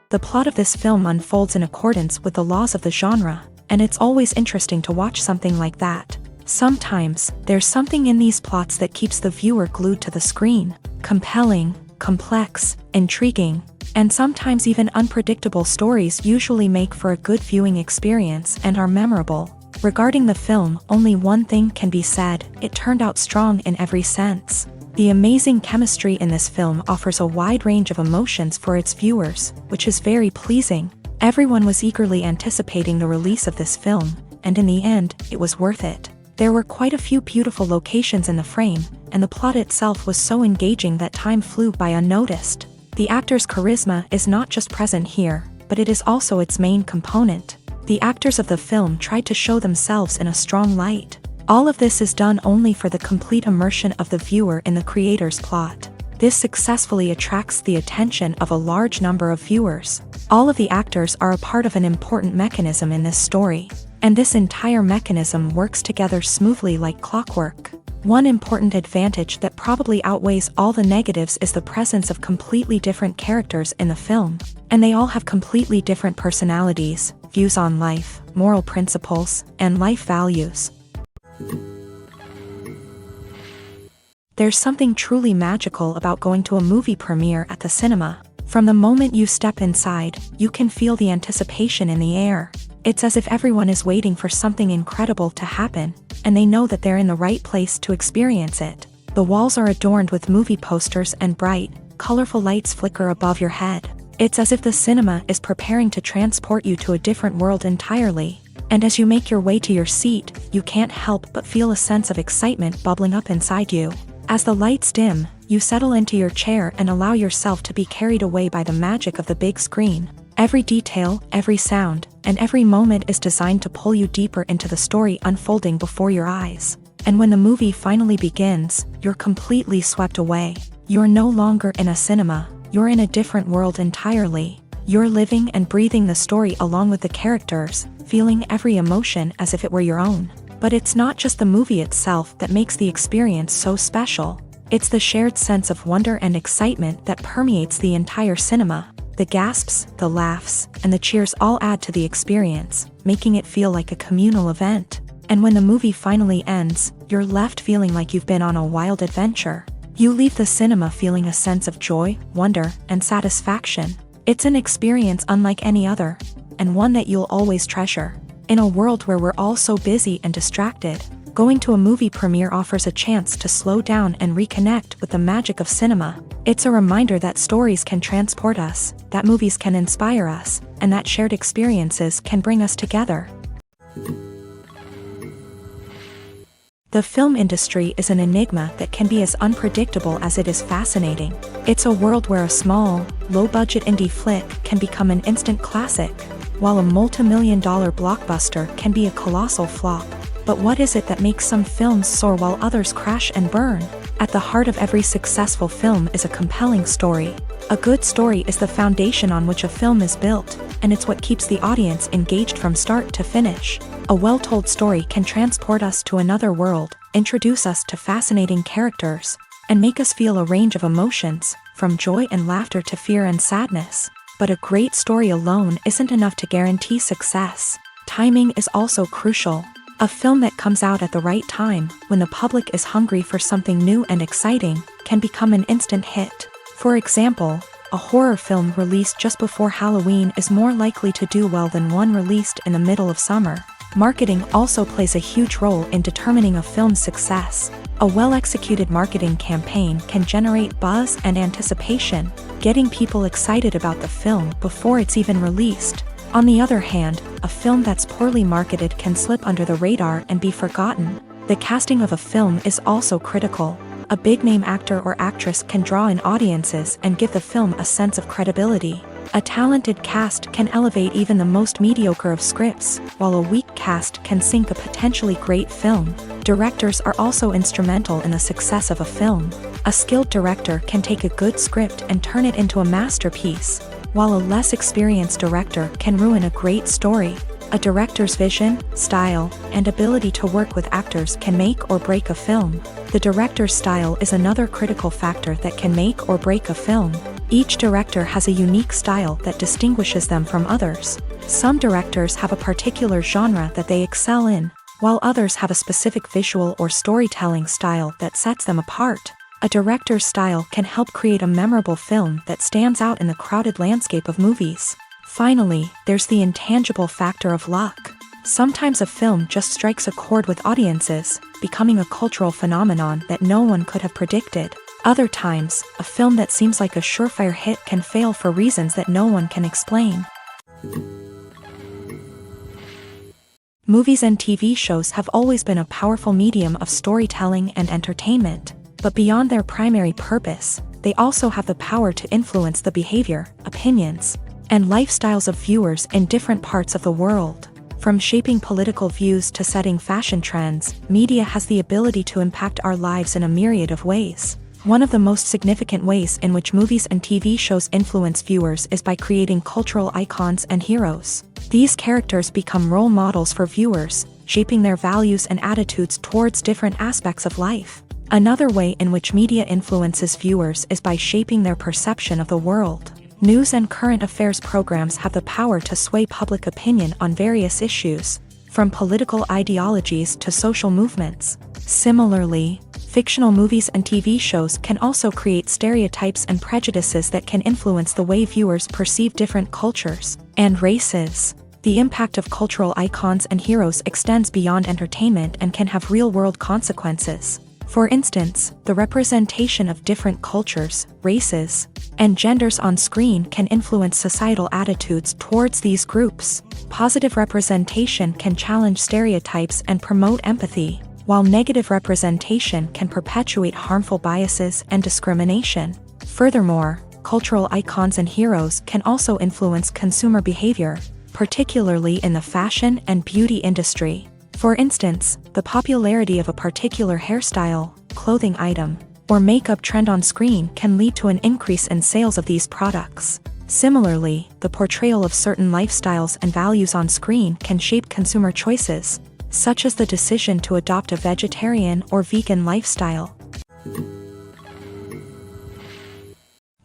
The plot of this film unfolds in accordance with the laws of the genre, and it's always interesting to watch something like that. Sometimes, there's something in these plots that keeps the viewer glued to the screen. Compelling, complex, intriguing, and sometimes even unpredictable stories usually make for a good viewing experience and are memorable. Regarding the film, only one thing can be said: it turned out strong in every sense. The amazing chemistry in this film offers a wide range of emotions for its viewers, which is very pleasing. Everyone was eagerly anticipating the release of this film, and in the end, it was worth it. There were quite a few beautiful locations in the frame, and the plot itself was so engaging that time flew by unnoticed. The actor's charisma is not just present here, but it is also its main component. The actors of the film tried to show themselves in a strong light. All of this is done only for the complete immersion of the viewer in the creator's plot. This successfully attracts the attention of a large number of viewers. All of the actors are a part of an important mechanism in this story, and this entire mechanism works together smoothly like clockwork. One important advantage that probably outweighs all the negatives is the presence of completely different characters in the film, and they all have completely different personalities, views on life, moral principles, and life values. There's something truly magical about going to a movie premiere at the cinema. From the moment you step inside, you can feel the anticipation in the air. It's as if everyone is waiting for something incredible to happen, and they know that they're in the right place to experience it. The walls are adorned with movie posters and bright, colorful lights flicker above your head. It's as if the cinema is preparing to transport you to a different world entirely. And as you make your way to your seat, you can't help but feel a sense of excitement bubbling up inside you. As the lights dim, you settle into your chair and allow yourself to be carried away by the magic of the big screen. Every detail, every sound, and every moment is designed to pull you deeper into the story unfolding before your eyes. And when the movie finally begins, you're completely swept away. You're no longer in a cinema, you're in a different world entirely. You're living and breathing the story along with the characters, feeling every emotion as if it were your own. But it's not just the movie itself that makes the experience so special. It's the shared sense of wonder and excitement that permeates the entire cinema. The gasps, the laughs, and the cheers all add to the experience, making it feel like a communal event. And when the movie finally ends, you're left feeling like you've been on a wild adventure. You leave the cinema feeling a sense of joy, wonder, and satisfaction. It's an experience unlike any other, and one that you'll always treasure. In a world where we're all so busy and distracted, going to a movie premiere offers a chance to slow down and reconnect with the magic of cinema. It's a reminder that stories can transport us, that movies can inspire us, and that shared experiences can bring us together. The film industry is an enigma that can be as unpredictable as it is fascinating. It's a world where a small, low-budget indie flick can become an instant classic, while a multi-million-dollar blockbuster can be a colossal flop. But what is it that makes some films soar while others crash and burn? At the heart of every successful film is a compelling story. A good story is the foundation on which a film is built, and it's what keeps the audience engaged from start to finish. A well-told story can transport us to another world, introduce us to fascinating characters, and make us feel a range of emotions, from joy and laughter to fear and sadness. But a great story alone isn't enough to guarantee success. Timing is also crucial. A film that comes out at the right time, when the public is hungry for something new and exciting, can become an instant hit. For example, a horror film released just before Halloween is more likely to do well than one released in the middle of summer. Marketing also plays a huge role in determining a film's success. A well-executed marketing campaign can generate buzz and anticipation, getting people excited about the film before it's even released. On the other hand, a film that's poorly marketed can slip under the radar and be forgotten. The casting of a film is also critical. A big-name actor or actress can draw in audiences and give the film a sense of credibility. A talented cast can elevate even the most mediocre of scripts, while a weak cast can sink a potentially great film. Directors are also instrumental in the success of a film. A skilled director can take a good script and turn it into a masterpiece, while a less experienced director can ruin a great story. A director's vision, style, and ability to work with actors can make or break a film. The director's style is another critical factor that can make or break a film. Each director has a unique style that distinguishes them from others. Some directors have a particular genre that they excel in, while others have a specific visual or storytelling style that sets them apart. A director's style can help create a memorable film that stands out in the crowded landscape of movies. Finally, there's the intangible factor of luck. Sometimes a film just strikes a chord with audiences, becoming a cultural phenomenon that no one could have predicted. Other times, a film that seems like a surefire hit can fail for reasons that no one can explain. Movies and TV shows have always been a powerful medium of storytelling and entertainment, but beyond their primary purpose, they also have the power to influence the behavior, opinions, and lifestyles of viewers in different parts of the world. From shaping political views to setting fashion trends, media has the ability to impact our lives in a myriad of ways. One of the most significant ways in which movies and TV shows influence viewers is by creating cultural icons and heroes. These characters become role models for viewers, shaping their values and attitudes towards different aspects of life. Another way in which media influences viewers is by shaping their perception of the world. News and current affairs programs have the power to sway public opinion on various issues, from political ideologies to social movements. Similarly, fictional movies and TV shows can also create stereotypes and prejudices that can influence the way viewers perceive different cultures and races. The impact of cultural icons and heroes extends beyond entertainment and can have real-world consequences. For instance, the representation of different cultures, races, and genders on screen can influence societal attitudes towards these groups. Positive representation can challenge stereotypes and promote empathy, while negative representation can perpetuate harmful biases and discrimination. Furthermore, cultural icons and heroes can also influence consumer behavior, particularly in the fashion and beauty industry. For instance, the popularity of a particular hairstyle, clothing item, or makeup trend on screen can lead to an increase in sales of these products. Similarly, the portrayal of certain lifestyles and values on screen can shape consumer choices, such as the decision to adopt a vegetarian or vegan lifestyle.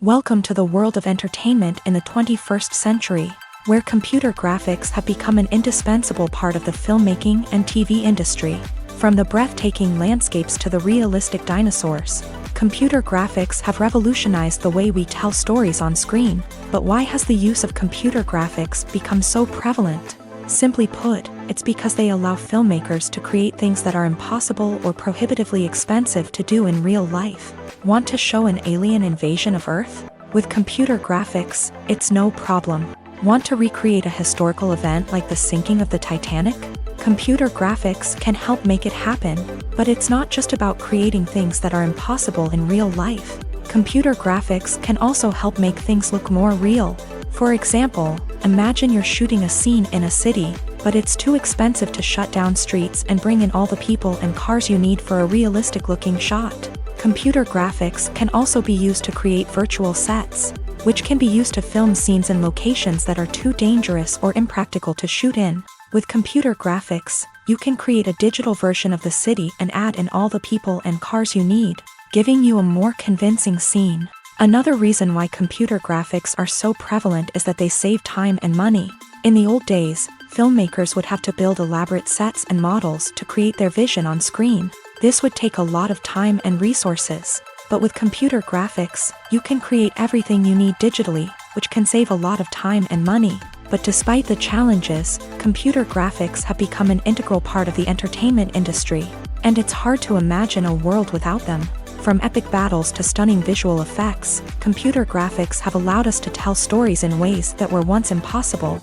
Welcome to the world of entertainment in the 21st century, where computer graphics have become an indispensable part of the filmmaking and TV industry. From the breathtaking landscapes to the realistic dinosaurs, computer graphics have revolutionized the way we tell stories on screen. But why has the use of computer graphics become so prevalent? Simply put, it's because they allow filmmakers to create things that are impossible or prohibitively expensive to do in real life. Want to show an alien invasion of Earth? With computer graphics, it's no problem. Want to recreate a historical event like the sinking of the Titanic? Computer graphics can help make it happen, but it's not just about creating things that are impossible in real life. Computer graphics can also help make things look more real. For example, imagine you're shooting a scene in a city, but it's too expensive to shut down streets and bring in all the people and cars you need for a realistic-looking shot. Computer graphics can also be used to create virtual sets, which can be used to film scenes in locations that are too dangerous or impractical to shoot in. With computer graphics, you can create a digital version of the city and add in all the people and cars you need, giving you a more convincing scene. Another reason why computer graphics are so prevalent is that they save time and money. In the old days, filmmakers would have to build elaborate sets and models to create their vision on screen. This would take a lot of time and resources. But with computer graphics, you can create everything you need digitally, which can save a lot of time and money. But despite the challenges, computer graphics have become an integral part of the entertainment industry, and it's hard to imagine a world without them. From epic battles to stunning visual effects, computer graphics have allowed us to tell stories in ways that were once impossible.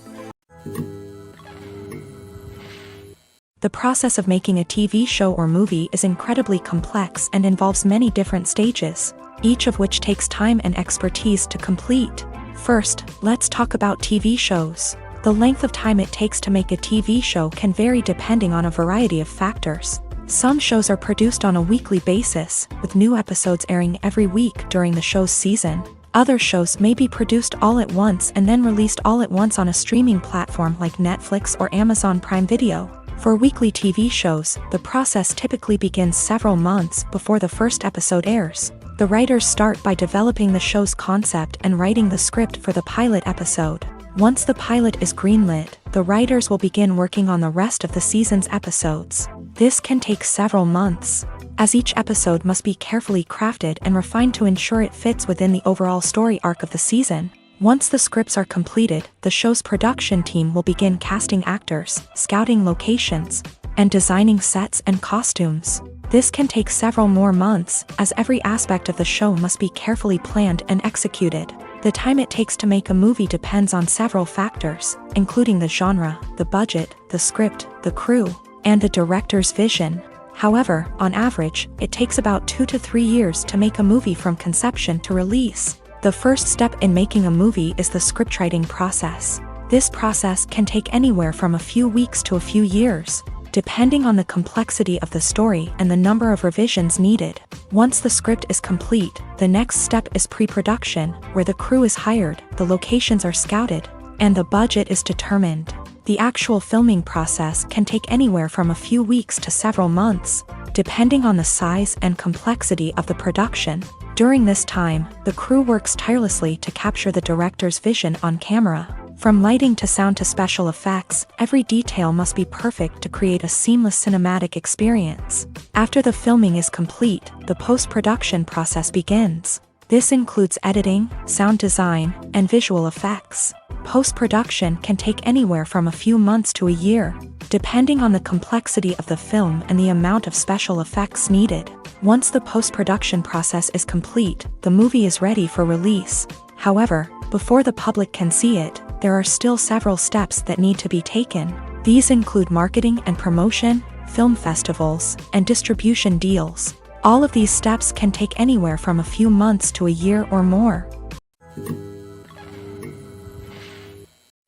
The process of making a TV show or movie is incredibly complex and involves many different stages, each of which takes time and expertise to complete. First, let's talk about TV shows. The length of time it takes to make a TV show can vary depending on a variety of factors. Some shows are produced on a weekly basis, with new episodes airing every week during the show's season. Other shows may be produced all at once and then released all at once on a streaming platform like Netflix or Amazon Prime Video. For weekly TV shows, the process typically begins several months before the first episode airs. The writers start by developing the show's concept and writing the script for the pilot episode. Once the pilot is greenlit, the writers will begin working on the rest of the season's episodes. This can take several months, as each episode must be carefully crafted and refined to ensure it fits within the overall story arc of the season. Once the scripts are completed, the show's production team will begin casting actors, scouting locations, and designing sets and costumes. This can take several more months, as every aspect of the show must be carefully planned and executed. The time it takes to make a movie depends on several factors, including the genre, the budget, the script, the crew, and the director's vision. However, on average, it takes about 2 to 3 years to make a movie from conception to release. The first step in making a movie is the scriptwriting process. This process can take anywhere from a few weeks to a few years, depending on the complexity of the story and the number of revisions needed. Once the script is complete, the next step is pre-production, where the crew is hired, the locations are scouted, and the budget is determined. The actual filming process can take anywhere from a few weeks to several months, depending on the size and complexity of the production. During this time, the crew works tirelessly to capture the director's vision on camera. From lighting to sound to special effects, every detail must be perfect to create a seamless cinematic experience. After the filming is complete, the post-production process begins. This includes editing, sound design, and visual effects. Post-production can take anywhere from a few months to a year, depending on the complexity of the film and the amount of special effects needed. Once the post-production process is complete, the movie is ready for release. However, before the public can see it, there are still several steps that need to be taken. These include marketing and promotion, film festivals, and distribution deals. All of these steps can take anywhere from a few months to a year or more.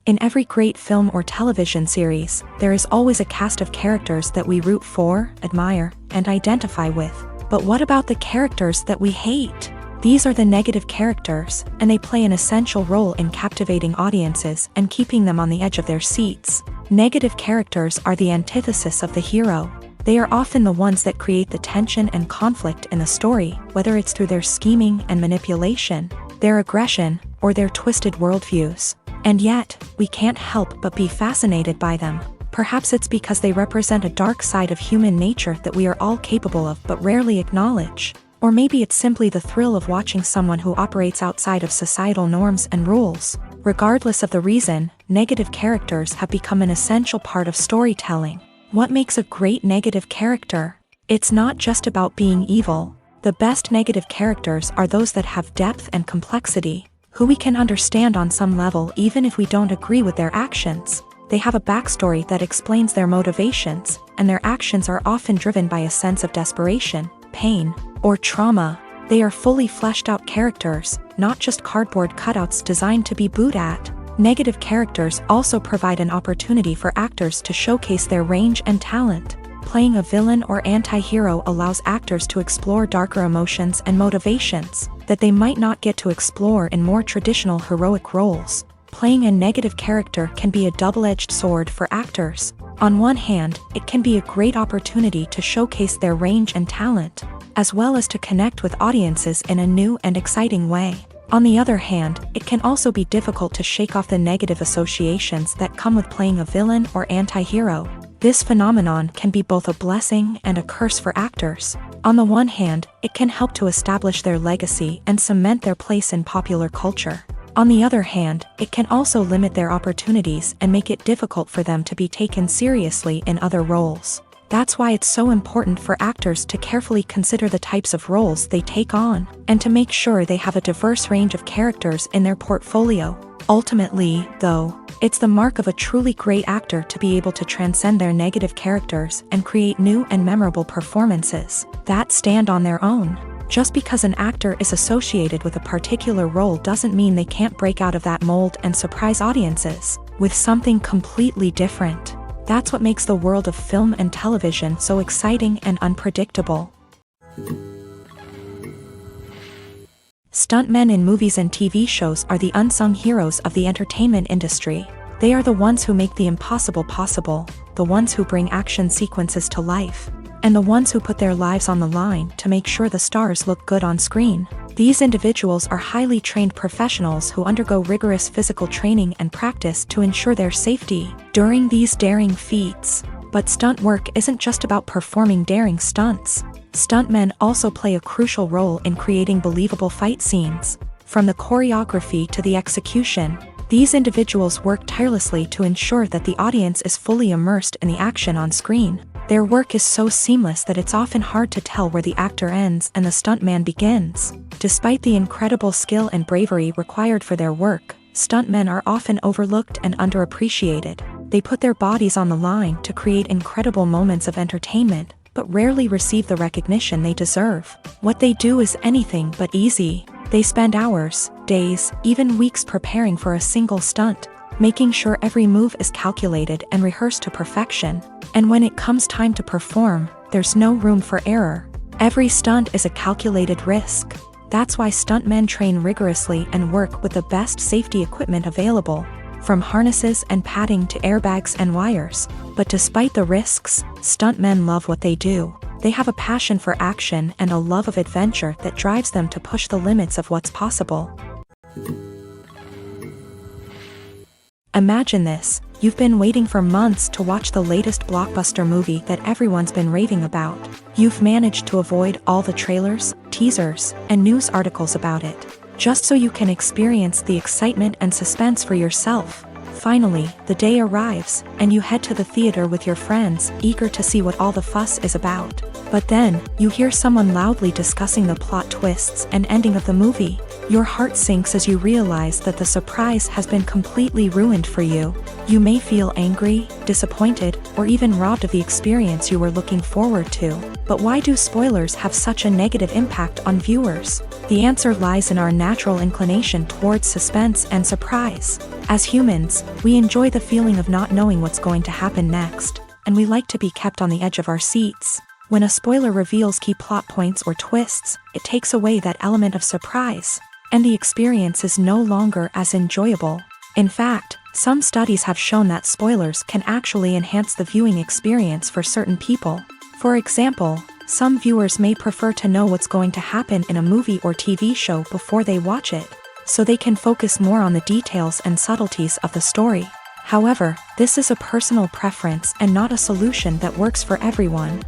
In every great film or television series, there is always a cast of characters that we root for, admire, and identify with. But what about the characters that we hate? These are the negative characters, and they play an essential role in captivating audiences and keeping them on the edge of their seats. Negative characters are the antithesis of the hero. They are often the ones that create the tension and conflict in the story, whether it's through their scheming and manipulation, their aggression, or their twisted worldviews. And yet, we can't help but be fascinated by them. Perhaps it's because they represent a dark side of human nature that we are all capable of but rarely acknowledge. Or maybe it's simply the thrill of watching someone who operates outside of societal norms and rules. Regardless of the reason, negative characters have become an essential part of storytelling. What makes a great negative character? It's not just about being evil. The best negative characters are those that have depth and complexity, who we can understand on some level even if we don't agree with their actions. They have a backstory that explains their motivations, and their actions are often driven by a sense of desperation, pain, or trauma. They are fully fleshed out characters, not just cardboard cutouts designed to be booed at. Negative characters also provide an opportunity for actors to showcase their range and talent. Playing a villain or anti-hero allows actors to explore darker emotions and motivations that they might not get to explore in more traditional heroic roles. Playing a negative character can be a double-edged sword for actors. On one hand, it can be a great opportunity to showcase their range and talent, as well as to connect with audiences in a new and exciting way. On the other hand, it can also be difficult to shake off the negative associations that come with playing a villain or anti-hero. This phenomenon can be both a blessing and a curse for actors. On the one hand, it can help to establish their legacy and cement their place in popular culture. On the other hand, it can also limit their opportunities and make it difficult for them to be taken seriously in other roles. That's why it's so important for actors to carefully consider the types of roles they take on, and to make sure they have a diverse range of characters in their portfolio. Ultimately, though, it's the mark of a truly great actor to be able to transcend their negative characters and create new and memorable performances that stand on their own. Just because an actor is associated with a particular role doesn't mean they can't break out of that mold and surprise audiences with something completely different. That's what makes the world of film and television so exciting and unpredictable. Stuntmen in movies and TV shows are the unsung heroes of the entertainment industry. They are the ones who make the impossible possible, the ones who bring action sequences to life. and the ones who put their lives on the line to make sure the stars look good on screen. These individuals are highly trained professionals who undergo rigorous physical training and practice to ensure their safety during these daring feats. But stunt work isn't just about performing daring stunts. Stuntmen also play a crucial role in creating believable fight scenes. From the choreography to the execution, these individuals work tirelessly to ensure that the audience is fully immersed in the action on screen. Their work is so seamless that it's often hard to tell where the actor ends and the stuntman begins. Despite the incredible skill and bravery required for their work, stuntmen are often overlooked and underappreciated. They put their bodies on the line to create incredible moments of entertainment, but rarely receive the recognition they deserve. What they do is anything but easy. They spend hours, days, even weeks preparing for a single stunt, making sure every move is calculated and rehearsed to perfection. And when it comes time to perform, there's no room for error. Every stunt is a calculated risk. That's why stuntmen train rigorously and work with the best safety equipment available, from harnesses and padding to airbags and wires. But despite the risks, stuntmen love what they do. They have a passion for action and a love of adventure that drives them to push the limits of what's possible. Imagine this: you've been waiting for months to watch the latest blockbuster movie that everyone's been raving about. You've managed to avoid all the trailers, teasers, and news articles about it, just so you can experience the excitement and suspense for yourself. Finally, the day arrives, and you head to the theater with your friends, eager to see what all the fuss is about. But then, you hear someone loudly discussing the plot twists and ending of the movie. Your heart sinks as you realize that the surprise has been completely ruined for you. You may feel angry, disappointed, or even robbed of the experience you were looking forward to. But why do spoilers have such a negative impact on viewers? The answer lies in our natural inclination towards suspense and surprise. As humans, we enjoy the feeling of not knowing what's going to happen next, and we like to be kept on the edge of our seats. When a spoiler reveals key plot points or twists, it takes away that element of surprise, and the experience is no longer as enjoyable. In fact, some studies have shown that spoilers can actually enhance the viewing experience for certain people. For example, some viewers may prefer to know what's going to happen in a movie or TV show before they watch it, so they can focus more on the details and subtleties of the story. However, this is a personal preference and not a solution that works for everyone.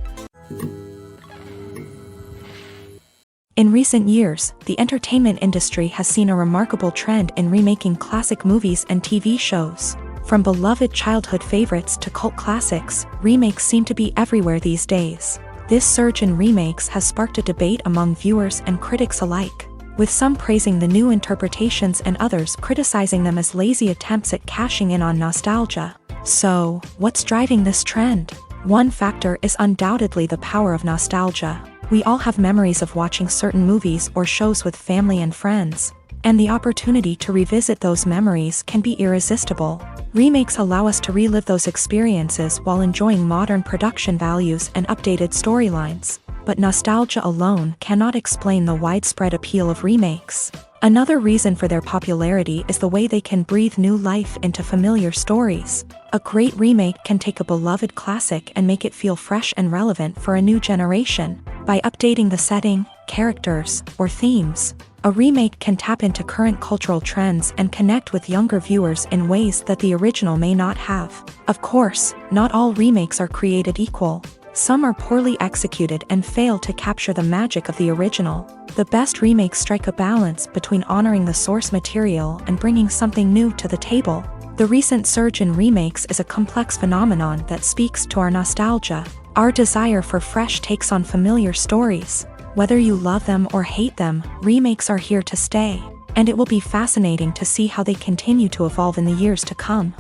In recent years, the entertainment industry has seen a remarkable trend in remaking classic movies and TV shows. From beloved childhood favorites to cult classics, remakes seem to be everywhere these days. This surge in remakes has sparked a debate among viewers and critics alike, with some praising the new interpretations and others criticizing them as lazy attempts at cashing in on nostalgia. So, what's driving this trend? One factor is undoubtedly the power of nostalgia. We all have memories of watching certain movies or shows with family and friends, and the opportunity to revisit those memories can be irresistible. Remakes allow us to relive those experiences while enjoying modern production values and updated storylines. But nostalgia alone cannot explain the widespread appeal of remakes. Another reason for their popularity is the way they can breathe new life into familiar stories. A great remake can take a beloved classic and make it feel fresh and relevant for a new generation. By updating the setting, characters, or themes, a remake can tap into current cultural trends and connect with younger viewers in ways that the original may not have. Of course, not all remakes are created equal. Some are poorly executed and fail to capture the magic of the original. The best remakes strike a balance between honoring the source material and bringing something new to the table. The recent surge in remakes is a complex phenomenon that speaks to our nostalgia, our desire for fresh takes on familiar stories. Whether you love them or hate them, remakes are here to stay, and it will be fascinating to see how they continue to evolve in the years to come.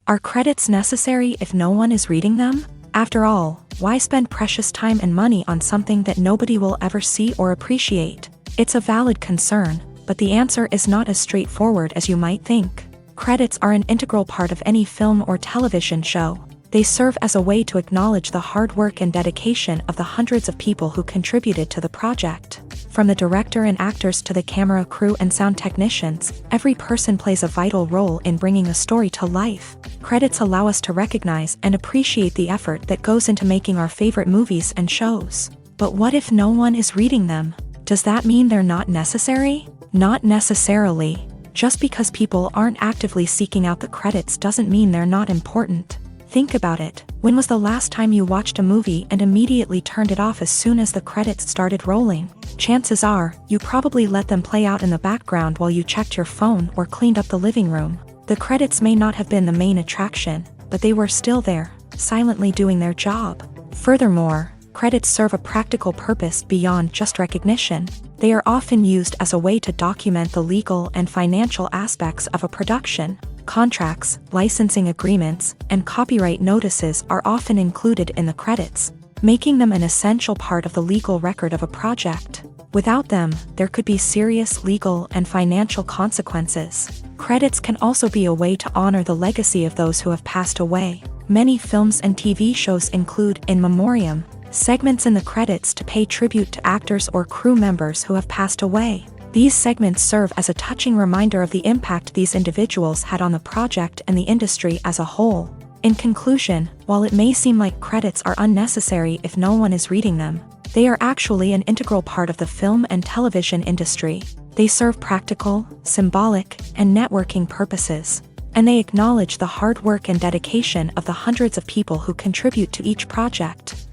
Are credits necessary if no one is reading them? After all, why spend precious time and money on something that nobody will ever see or appreciate? It's a valid concern, but the answer is not as straightforward as you might think. Credits are an integral part of any film or television show. They serve as a way to acknowledge the hard work and dedication of the hundreds of people who contributed to the project. From the director and actors to the camera crew and sound technicians, every person plays a vital role in bringing a story to life. Credits allow us to recognize and appreciate the effort that goes into making our favorite movies and shows. But what if no one is reading them? Does that mean they're not necessary? Not necessarily. Just because people aren't actively seeking out the credits doesn't mean they're not important. Think about it. When was the last time you watched a movie and immediately turned it off as soon as the credits started rolling? Chances are, you probably let them play out in the background while you checked your phone or cleaned up the living room. The credits may not have been the main attraction, but they were still there, silently doing their job. Furthermore, credits serve a practical purpose beyond just recognition. They are often used as a way to document the legal and financial aspects of a production. Contracts, licensing agreements, and copyright notices are often included in the credits, making them an essential part of the legal record of a project. Without them, there could be serious legal and financial consequences. Credits can also be a way to honor the legacy of those who have passed away. Many films and TV shows include in memoriam segments in the credits to pay tribute to actors or crew members who have passed away. These segments serve as a touching reminder of the impact these individuals had on the project and the industry as a whole. In conclusion, while it may seem like credits are unnecessary if no one is reading them, they are actually an integral part of the film and television industry. They serve practical, symbolic, and networking purposes, and they acknowledge the hard work and dedication of the hundreds of people who contribute to each project.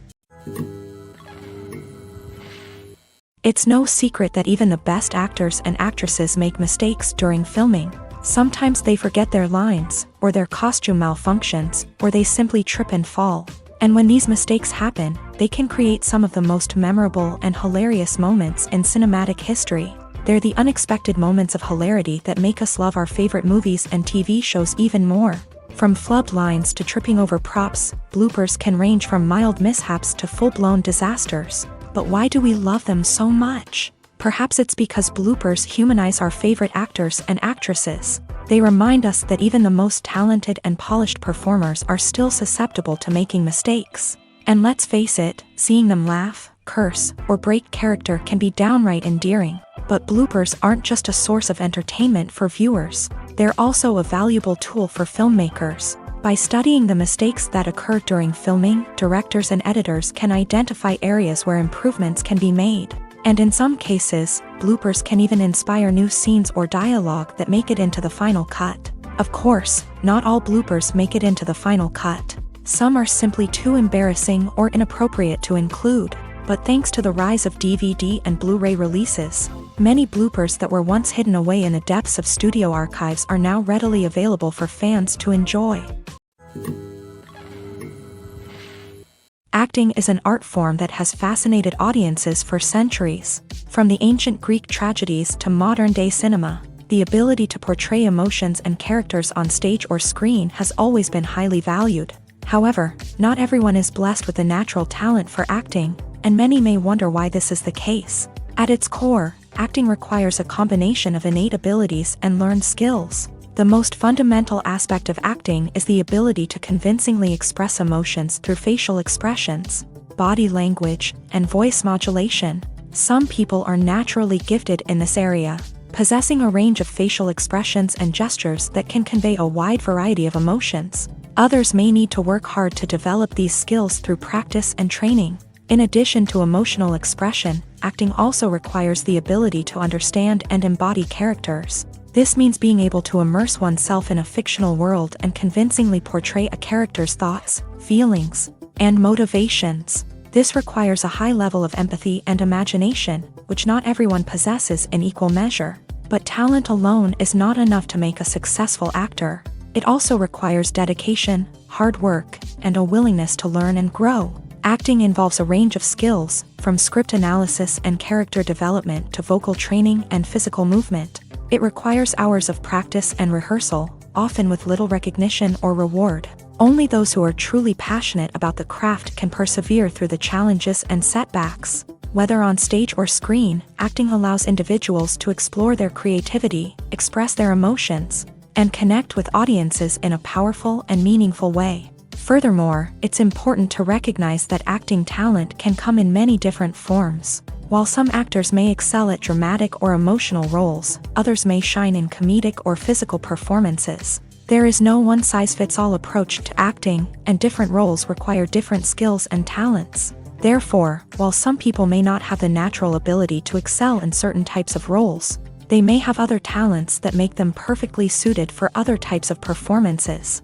It's no secret that even the best actors and actresses make mistakes during filming. Sometimes they forget their lines, or their costume malfunctions, or they simply trip and fall. And when these mistakes happen, they can create some of the most memorable and hilarious moments in cinematic history. They're the unexpected moments of hilarity that make us love our favorite movies and TV shows even more. From flubbed lines to tripping over props, bloopers can range from mild mishaps to full-blown disasters. But why do we love them so much? Perhaps it's because bloopers humanize our favorite actors and actresses. They remind us that even the most talented and polished performers are still susceptible to making mistakes. And let's face it, seeing them laugh, curse, or break character can be downright endearing. But bloopers aren't just a source of entertainment for viewers. They're also a valuable tool for filmmakers. By studying the mistakes that occur during filming, directors and editors can identify areas where improvements can be made. And in some cases, bloopers can even inspire new scenes or dialogue that make it into the final cut. Of course, not all bloopers make it into the final cut. Some are simply too embarrassing or inappropriate to include. But thanks to the rise of DVD and Blu-ray releases, many bloopers that were once hidden away in the depths of studio archives are now readily available for fans to enjoy. Acting is an art form that has fascinated audiences for centuries. From the ancient Greek tragedies to modern-day cinema, the ability to portray emotions and characters on stage or screen has always been highly valued. However, not everyone is blessed with a natural talent for acting, and many may wonder why this is the case. At its core, acting requires a combination of innate abilities and learned skills. The most fundamental aspect of acting is the ability to convincingly express emotions through facial expressions, body language, and voice modulation. Some people are naturally gifted in this area, possessing a range of facial expressions and gestures that can convey a wide variety of emotions. Others may need to work hard to develop these skills through practice and training. In addition to emotional expression, acting also requires the ability to understand and embody characters. This means being able to immerse oneself in a fictional world and convincingly portray a character's thoughts, feelings, and motivations. This requires a high level of empathy and imagination, which not everyone possesses in equal measure. But talent alone is not enough to make a successful actor. It also requires dedication, hard work, and a willingness to learn and grow. Acting involves a range of skills, from script analysis and character development to vocal training and physical movement. It requires hours of practice and rehearsal, often with little recognition or reward. Only those who are truly passionate about the craft can persevere through the challenges and setbacks. Whether on stage or screen, acting allows individuals to explore their creativity, express their emotions, and connect with audiences in a powerful and meaningful way. Furthermore, it's important to recognize that acting talent can come in many different forms. While some actors may excel at dramatic or emotional roles, others may shine in comedic or physical performances. There is no one-size-fits-all approach to acting, and different roles require different skills and talents. Therefore, while some people may not have the natural ability to excel in certain types of roles, they may have other talents that make them perfectly suited for other types of performances.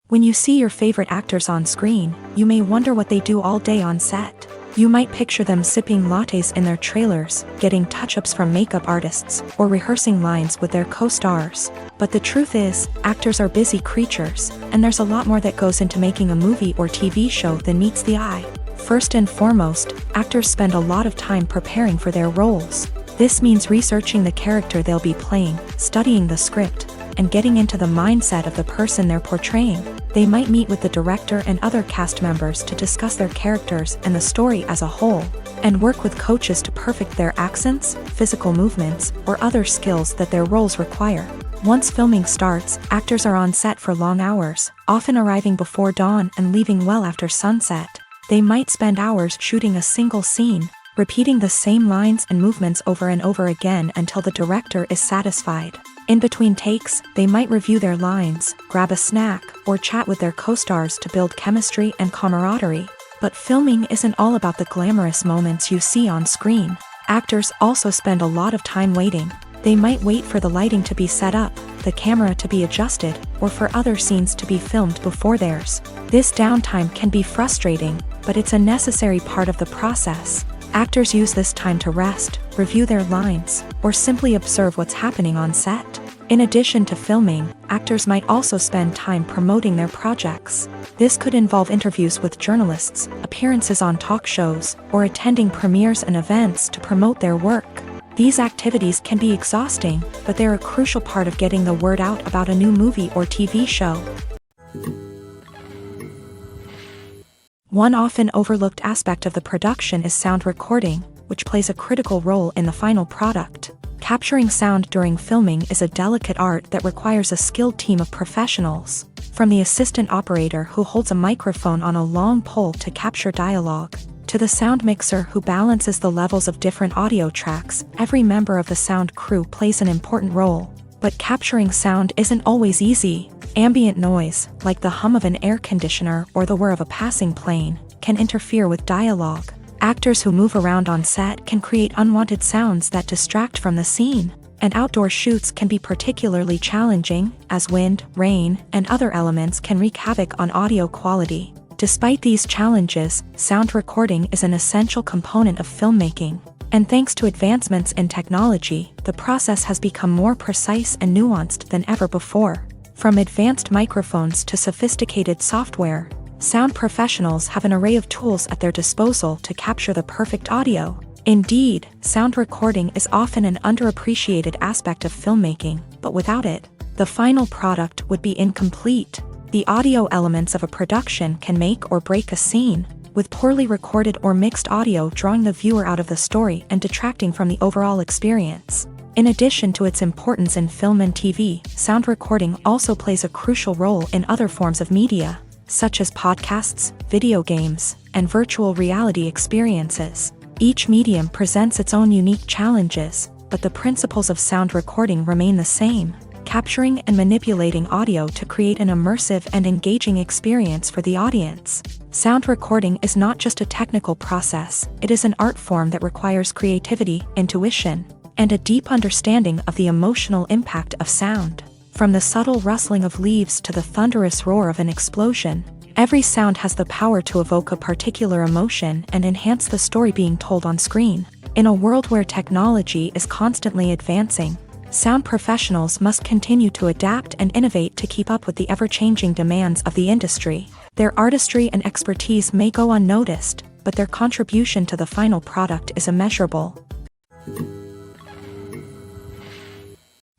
When you see your favorite actors on screen, you may wonder what they do all day on set. You might picture them sipping lattes in their trailers, getting touch-ups from makeup artists, or rehearsing lines with their co-stars. But the truth is, actors are busy creatures, and there's a lot more that goes into making a movie or TV show than meets the eye. First and foremost, actors spend a lot of time preparing for their roles. This means researching the character they'll be playing, studying the script, and getting into the mindset of the person they're portraying. They might meet with the director and other cast members to discuss their characters and the story as a whole, and work with coaches to perfect their accents, physical movements, or other skills that their roles require. Once filming starts, actors are on set for long hours, often arriving before dawn and leaving well after sunset. They might spend hours shooting a single scene, repeating the same lines and movements over and over again until the director is satisfied. In between takes, they might review their lines, grab a snack, or chat with their co-stars to build chemistry and camaraderie. But filming isn't all about the glamorous moments you see on screen. Actors also spend a lot of time waiting. They might wait for the lighting to be set up, the camera to be adjusted, or for other scenes to be filmed before theirs. This downtime can be frustrating, but it's a necessary part of the process. Actors use this time to rest, review their lines, or simply observe what's happening on set. In addition to filming, actors might also spend time promoting their projects. This could involve interviews with journalists, appearances on talk shows, or attending premieres and events to promote their work. These activities can be exhausting, but they're a crucial part of getting the word out about a new movie or TV show. One often overlooked aspect of the production is sound recording, which plays a critical role in the final product. Capturing sound during filming is a delicate art that requires a skilled team of professionals. From the assistant operator who holds a microphone on a long pole to capture dialogue, to the sound mixer who balances the levels of different audio tracks, every member of the sound crew plays an important role. But capturing sound isn't always easy. Ambient noise, like the hum of an air conditioner or the whir of a passing plane, can interfere with dialogue. Actors who move around on set can create unwanted sounds that distract from the scene, and outdoor shoots can be particularly challenging, as wind, rain, and other elements can wreak havoc on audio quality. Despite these challenges, sound recording is an essential component of filmmaking, and thanks to advancements in technology, the process has become more precise and nuanced than ever before. From advanced microphones to sophisticated software, sound professionals have an array of tools at their disposal to capture the perfect audio. Indeed, sound recording is often an underappreciated aspect of filmmaking, but without it, the final product would be incomplete. The audio elements of a production can make or break a scene, with poorly recorded or mixed audio drawing the viewer out of the story and detracting from the overall experience. In addition to its importance in film and TV, sound recording also plays a crucial role in other forms of media, such as podcasts, video games, and virtual reality experiences. Each medium presents its own unique challenges, but the principles of sound recording remain the same: capturing and manipulating audio to create an immersive and engaging experience for the audience. Sound recording is not just a technical process, it is an art form that requires creativity, intuition, and a deep understanding of the emotional impact of sound. From the subtle rustling of leaves to the thunderous roar of an explosion, every sound has the power to evoke a particular emotion and enhance the story being told on screen. In a world where technology is constantly advancing, sound professionals must continue to adapt and innovate to keep up with the ever-changing demands of the industry. Their artistry and expertise may go unnoticed, but their contribution to the final product is immeasurable.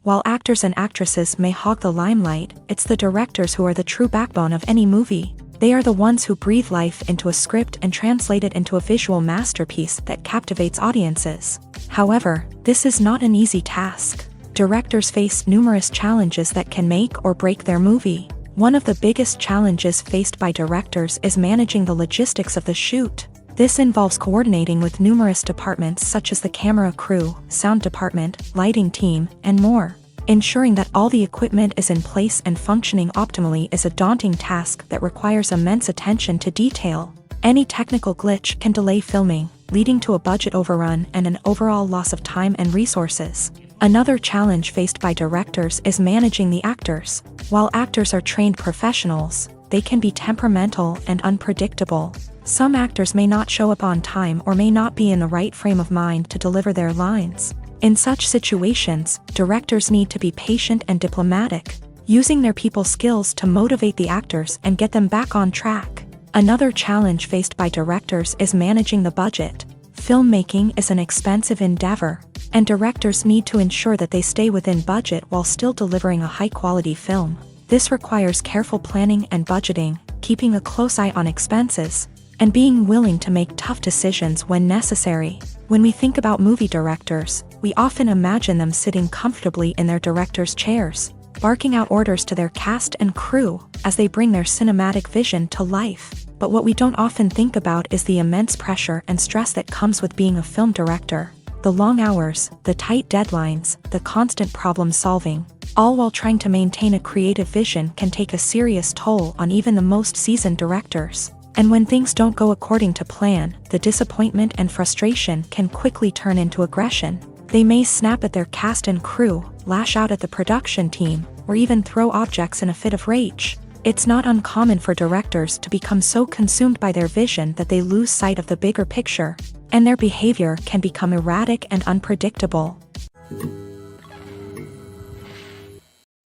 While actors and actresses may hog the limelight, it's the directors who are the true backbone of any movie. They are the ones who breathe life into a script and translate it into a visual masterpiece that captivates audiences. However, this is not an easy task. Directors face numerous challenges that can make or break their movie. One of the biggest challenges faced by directors is managing the logistics of the shoot. This involves coordinating with numerous departments such as the camera crew, sound department, lighting team, and more. Ensuring that all the equipment is in place and functioning optimally is a daunting task that requires immense attention to detail. Any technical glitch can delay filming, leading to a budget overrun and an overall loss of time and resources. Another challenge faced by directors is managing the actors. While actors are trained professionals, they can be temperamental and unpredictable. Some actors may not show up on time or may not be in the right frame of mind to deliver their lines. In such situations, directors need to be patient and diplomatic, using their people skills to motivate the actors and get them back on track. Another challenge faced by directors is managing the budget. Filmmaking is an expensive endeavor, and directors need to ensure that they stay within budget while still delivering a high-quality film. This requires careful planning and budgeting, keeping a close eye on expenses, and being willing to make tough decisions when necessary. When we think about movie directors, we often imagine them sitting comfortably in their director's chairs, barking out orders to their cast and crew as they bring their cinematic vision to life. But what we don't often think about is the immense pressure and stress that comes with being a film director. The long hours, the tight deadlines, the constant problem solving, all while trying to maintain a creative vision can take a serious toll on even the most seasoned directors. And when things don't go according to plan, the disappointment and frustration can quickly turn into aggression. They may snap at their cast and crew, lash out at the production team, or even throw objects in a fit of rage. It's not uncommon for directors to become so consumed by their vision that they lose sight of the bigger picture, and their behavior can become erratic and unpredictable.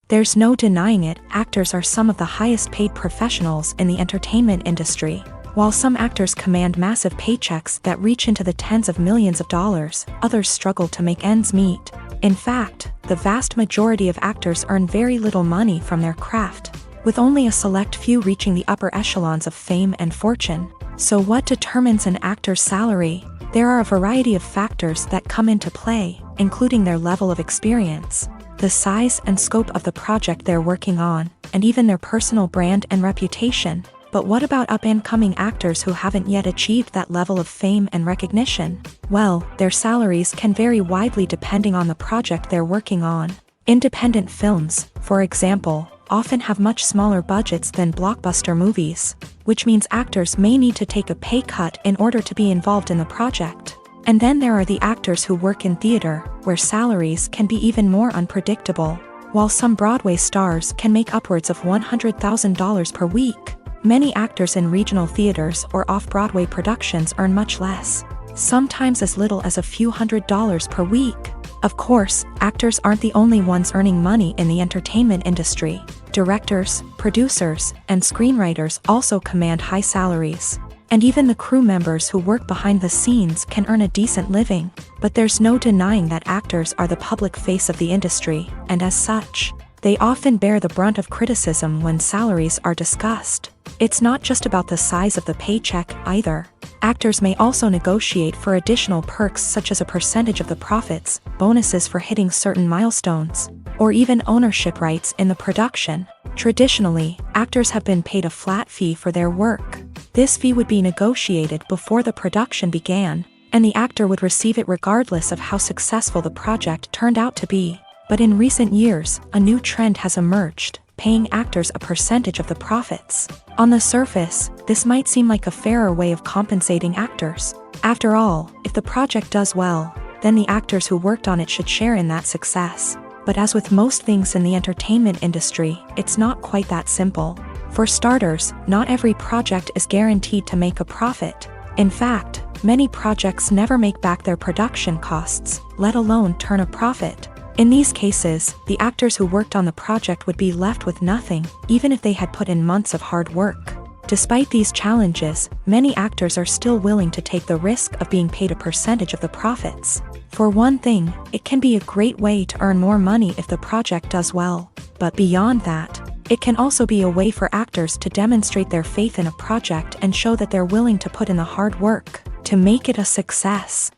There's no denying it, actors are some of the highest paid professionals in the entertainment industry. While some actors command massive paychecks that reach into the tens of millions of dollars, others struggle to make ends meet. In fact, the vast majority of actors earn very little money from their craft, with only a select few reaching the upper echelons of fame and fortune. So what determines an actor's salary? There are a variety of factors that come into play, including their level of experience, the size and scope of the project they're working on, and even their personal brand and reputation. But what about up-and-coming actors who haven't yet achieved that level of fame and recognition? Well, their salaries can vary widely depending on the project they're working on. Independent films, for example, often have much smaller budgets than blockbuster movies, which means actors may need to take a pay cut in order to be involved in the project. And then there are the actors who work in theater, where salaries can be even more unpredictable. While some Broadway stars can make upwards of $100,000 per week, many actors in regional theaters or off-Broadway productions earn much less, sometimes as little as a few $100s per week. Of course, actors aren't the only ones earning money in the entertainment industry. Directors, producers, and screenwriters also command high salaries. And even the crew members who work behind the scenes can earn a decent living. But there's no denying that actors are the public face of the industry, and as such, they often bear the brunt of criticism when salaries are discussed. It's not just about the size of the paycheck either. Actors may also negotiate for additional perks such as a percentage of the profits, bonuses for hitting certain milestones, or even ownership rights in the production. Traditionally, actors have been paid a flat fee for their work. This fee would be negotiated before the production began, and the actor would receive it regardless of how successful the project turned out to be. But in recent years, a new trend has emerged, paying actors a percentage of the profits. On the surface, this might seem like a fairer way of compensating actors. After all, if the project does well, then the actors who worked on it should share in that success. But as with most things in the entertainment industry, it's not quite that simple. For starters, not every project is guaranteed to make a profit. In fact, many projects never make back their production costs, let alone turn a profit. In these cases, the actors who worked on the project would be left with nothing, even if they had put in months of hard work. Despite these challenges, many actors are still willing to take the risk of being paid a percentage of the profits. For one thing, it can be a great way to earn more money if the project does well. But beyond that, it can also be a way for actors to demonstrate their faith in a project and show that they're willing to put in the hard work to make it a success.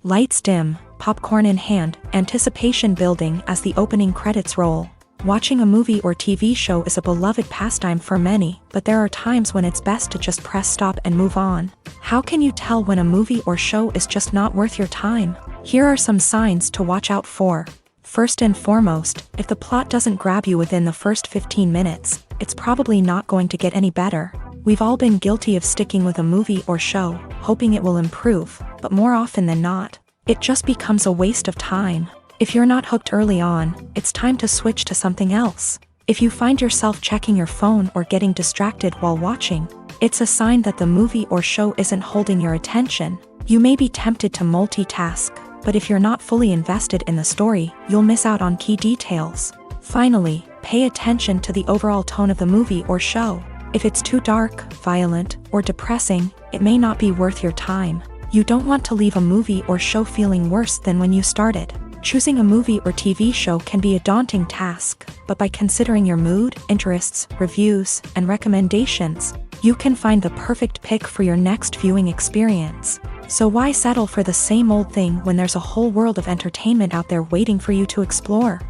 Lights dim. popcorn in hand, anticipation building as the opening credits roll. Watching a movie or TV show is a beloved pastime for many, but there are times when it's best to just press stop and move on. How can you tell when a movie or show is just not worth your time? Here are some signs to watch out for. First and foremost, if the plot doesn't grab you within the first 15 minutes, it's probably not going to get any better. We've all been guilty of sticking with a movie or show, hoping it will improve, but more often than not, it just becomes a waste of time. If you're not hooked early on, it's time to switch to something else. If you find yourself checking your phone or getting distracted while watching, it's a sign that the movie or show isn't holding your attention. You may be tempted to multitask, but if you're not fully invested in the story, you'll miss out on key details. Finally, pay attention to the overall tone of the movie or show. If it's too dark, violent, or depressing, it may not be worth your time. You don't want to leave a movie or show feeling worse than when you started. Choosing a movie or TV show can be a daunting task, but by considering your mood, interests, reviews, and recommendations, you can find the perfect pick for your next viewing experience. So why settle for the same old thing when there's a whole world of entertainment out there waiting for you to explore?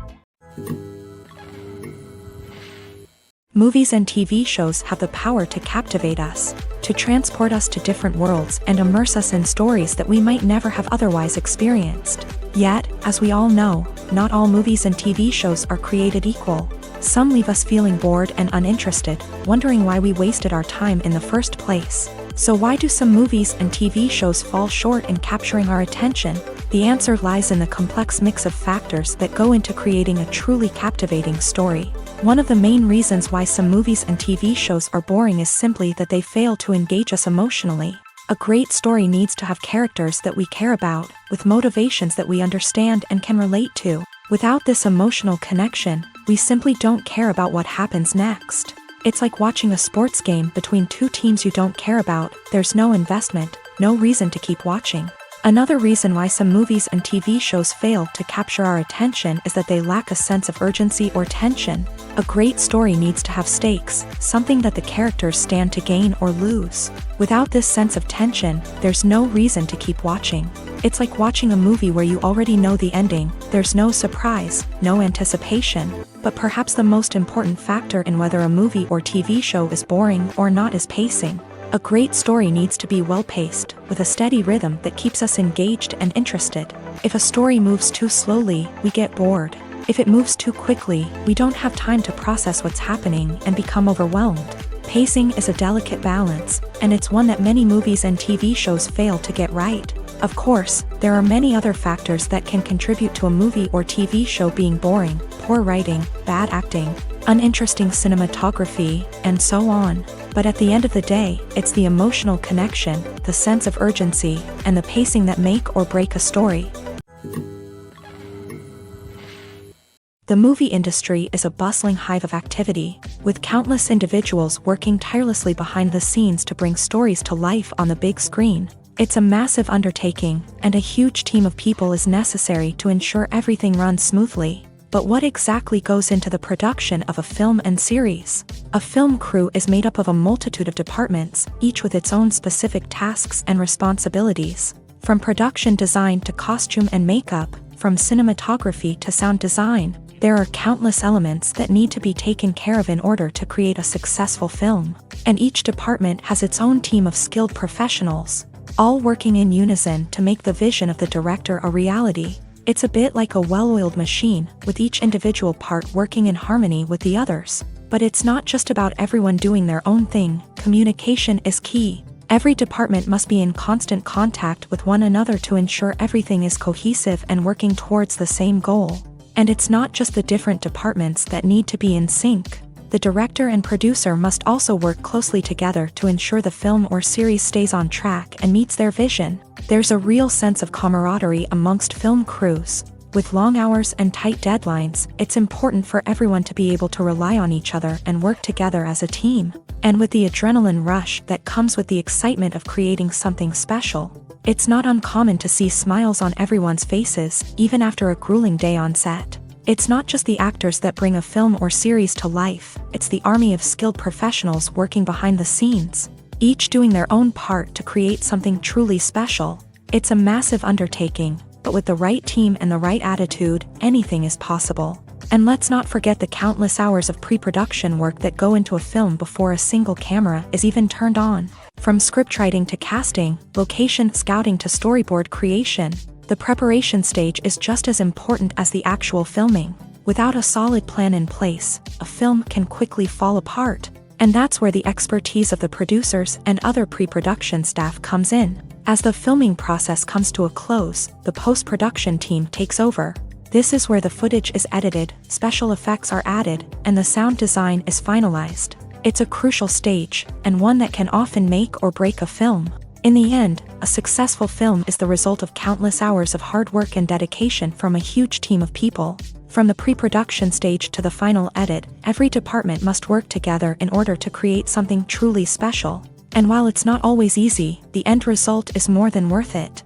Movies and TV shows have the power to captivate us, to transport us to different worlds and immerse us in stories that we might never have otherwise experienced. Yet, as we all know, not all movies and TV shows are created equal. Some leave us feeling bored and uninterested, wondering why we wasted our time in the first place. So why do some movies and TV shows fall short in capturing our attention? The answer lies in the complex mix of factors that go into creating a truly captivating story. One of the main reasons why some movies and TV shows are boring is simply that they fail to engage us emotionally. A great story needs to have characters that we care about, with motivations that we understand and can relate to. Without this emotional connection, we simply don't care about what happens next. It's like watching a sports game between two teams you don't care about. There's no investment, no reason to keep watching. Another reason why some movies and TV shows fail to capture our attention is that they lack a sense of urgency or tension. A great story needs to have stakes, something that the characters stand to gain or lose. Without this sense of tension, there's no reason to keep watching. It's like watching a movie where you already know the ending. There's no surprise, no anticipation. But perhaps the most important factor in whether a movie or TV show is boring or not is pacing. A great story needs to be well-paced, with a steady rhythm that keeps us engaged and interested. If a story moves too slowly, we get bored. If it moves too quickly, we don't have time to process what's happening and become overwhelmed. Pacing is a delicate balance, and it's one that many movies and TV shows fail to get right. Of course, there are many other factors that can contribute to a movie or TV show being boring: poor writing, bad acting, uninteresting cinematography, and so on. But at the end of the day, it's the emotional connection, the sense of urgency, and the pacing that make or break a story. The movie industry is a bustling hive of activity, with countless individuals working tirelessly behind the scenes to bring stories to life on the big screen. It's a massive undertaking, and a huge team of people is necessary to ensure everything runs smoothly. But what exactly goes into the production of a film and series? A film crew is made up of a multitude of departments, each with its own specific tasks and responsibilities. From production design to costume and makeup, from cinematography to sound design, there are countless elements that need to be taken care of in order to create a successful film. And each department has its own team of skilled professionals, all working in unison to make the vision of the director a reality. It's a bit like a well-oiled machine, with each individual part working in harmony with the others. But it's not just about everyone doing their own thing. Communication is key. Every department must be in constant contact with one another to ensure everything is cohesive and working towards the same goal. And it's not just the different departments that need to be in sync. The director and producer must also work closely together to ensure the film or series stays on track and meets their vision. There's a real sense of camaraderie amongst film crews. With long hours and tight deadlines, it's important for everyone to be able to rely on each other and work together as a team. And with the adrenaline rush that comes with the excitement of creating something special, it's not uncommon to see smiles on everyone's faces, even after a grueling day on set. It's not just the actors that bring a film or series to life, it's the army of skilled professionals working behind the scenes, each doing their own part to create something truly special. It's a massive undertaking, but with the right team and the right attitude, anything is possible. And let's not forget the countless hours of pre-production work that go into a film before a single camera is even turned on. From scriptwriting to casting, location scouting to storyboard creation, the preparation stage is just as important as the actual filming. Without a solid plan in place, a film can quickly fall apart. And that's where the expertise of the producers and other pre-production staff comes in. As the filming process comes to a close, the post-production team takes over. This is where the footage is edited, special effects are added, and the sound design is finalized. It's a crucial stage, and one that can often make or break a film. In the end, a successful film is the result of countless hours of hard work and dedication from a huge team of people. From the pre-production stage to the final edit, every department must work together in order to create something truly special. And while it's not always easy, the end result is more than worth it.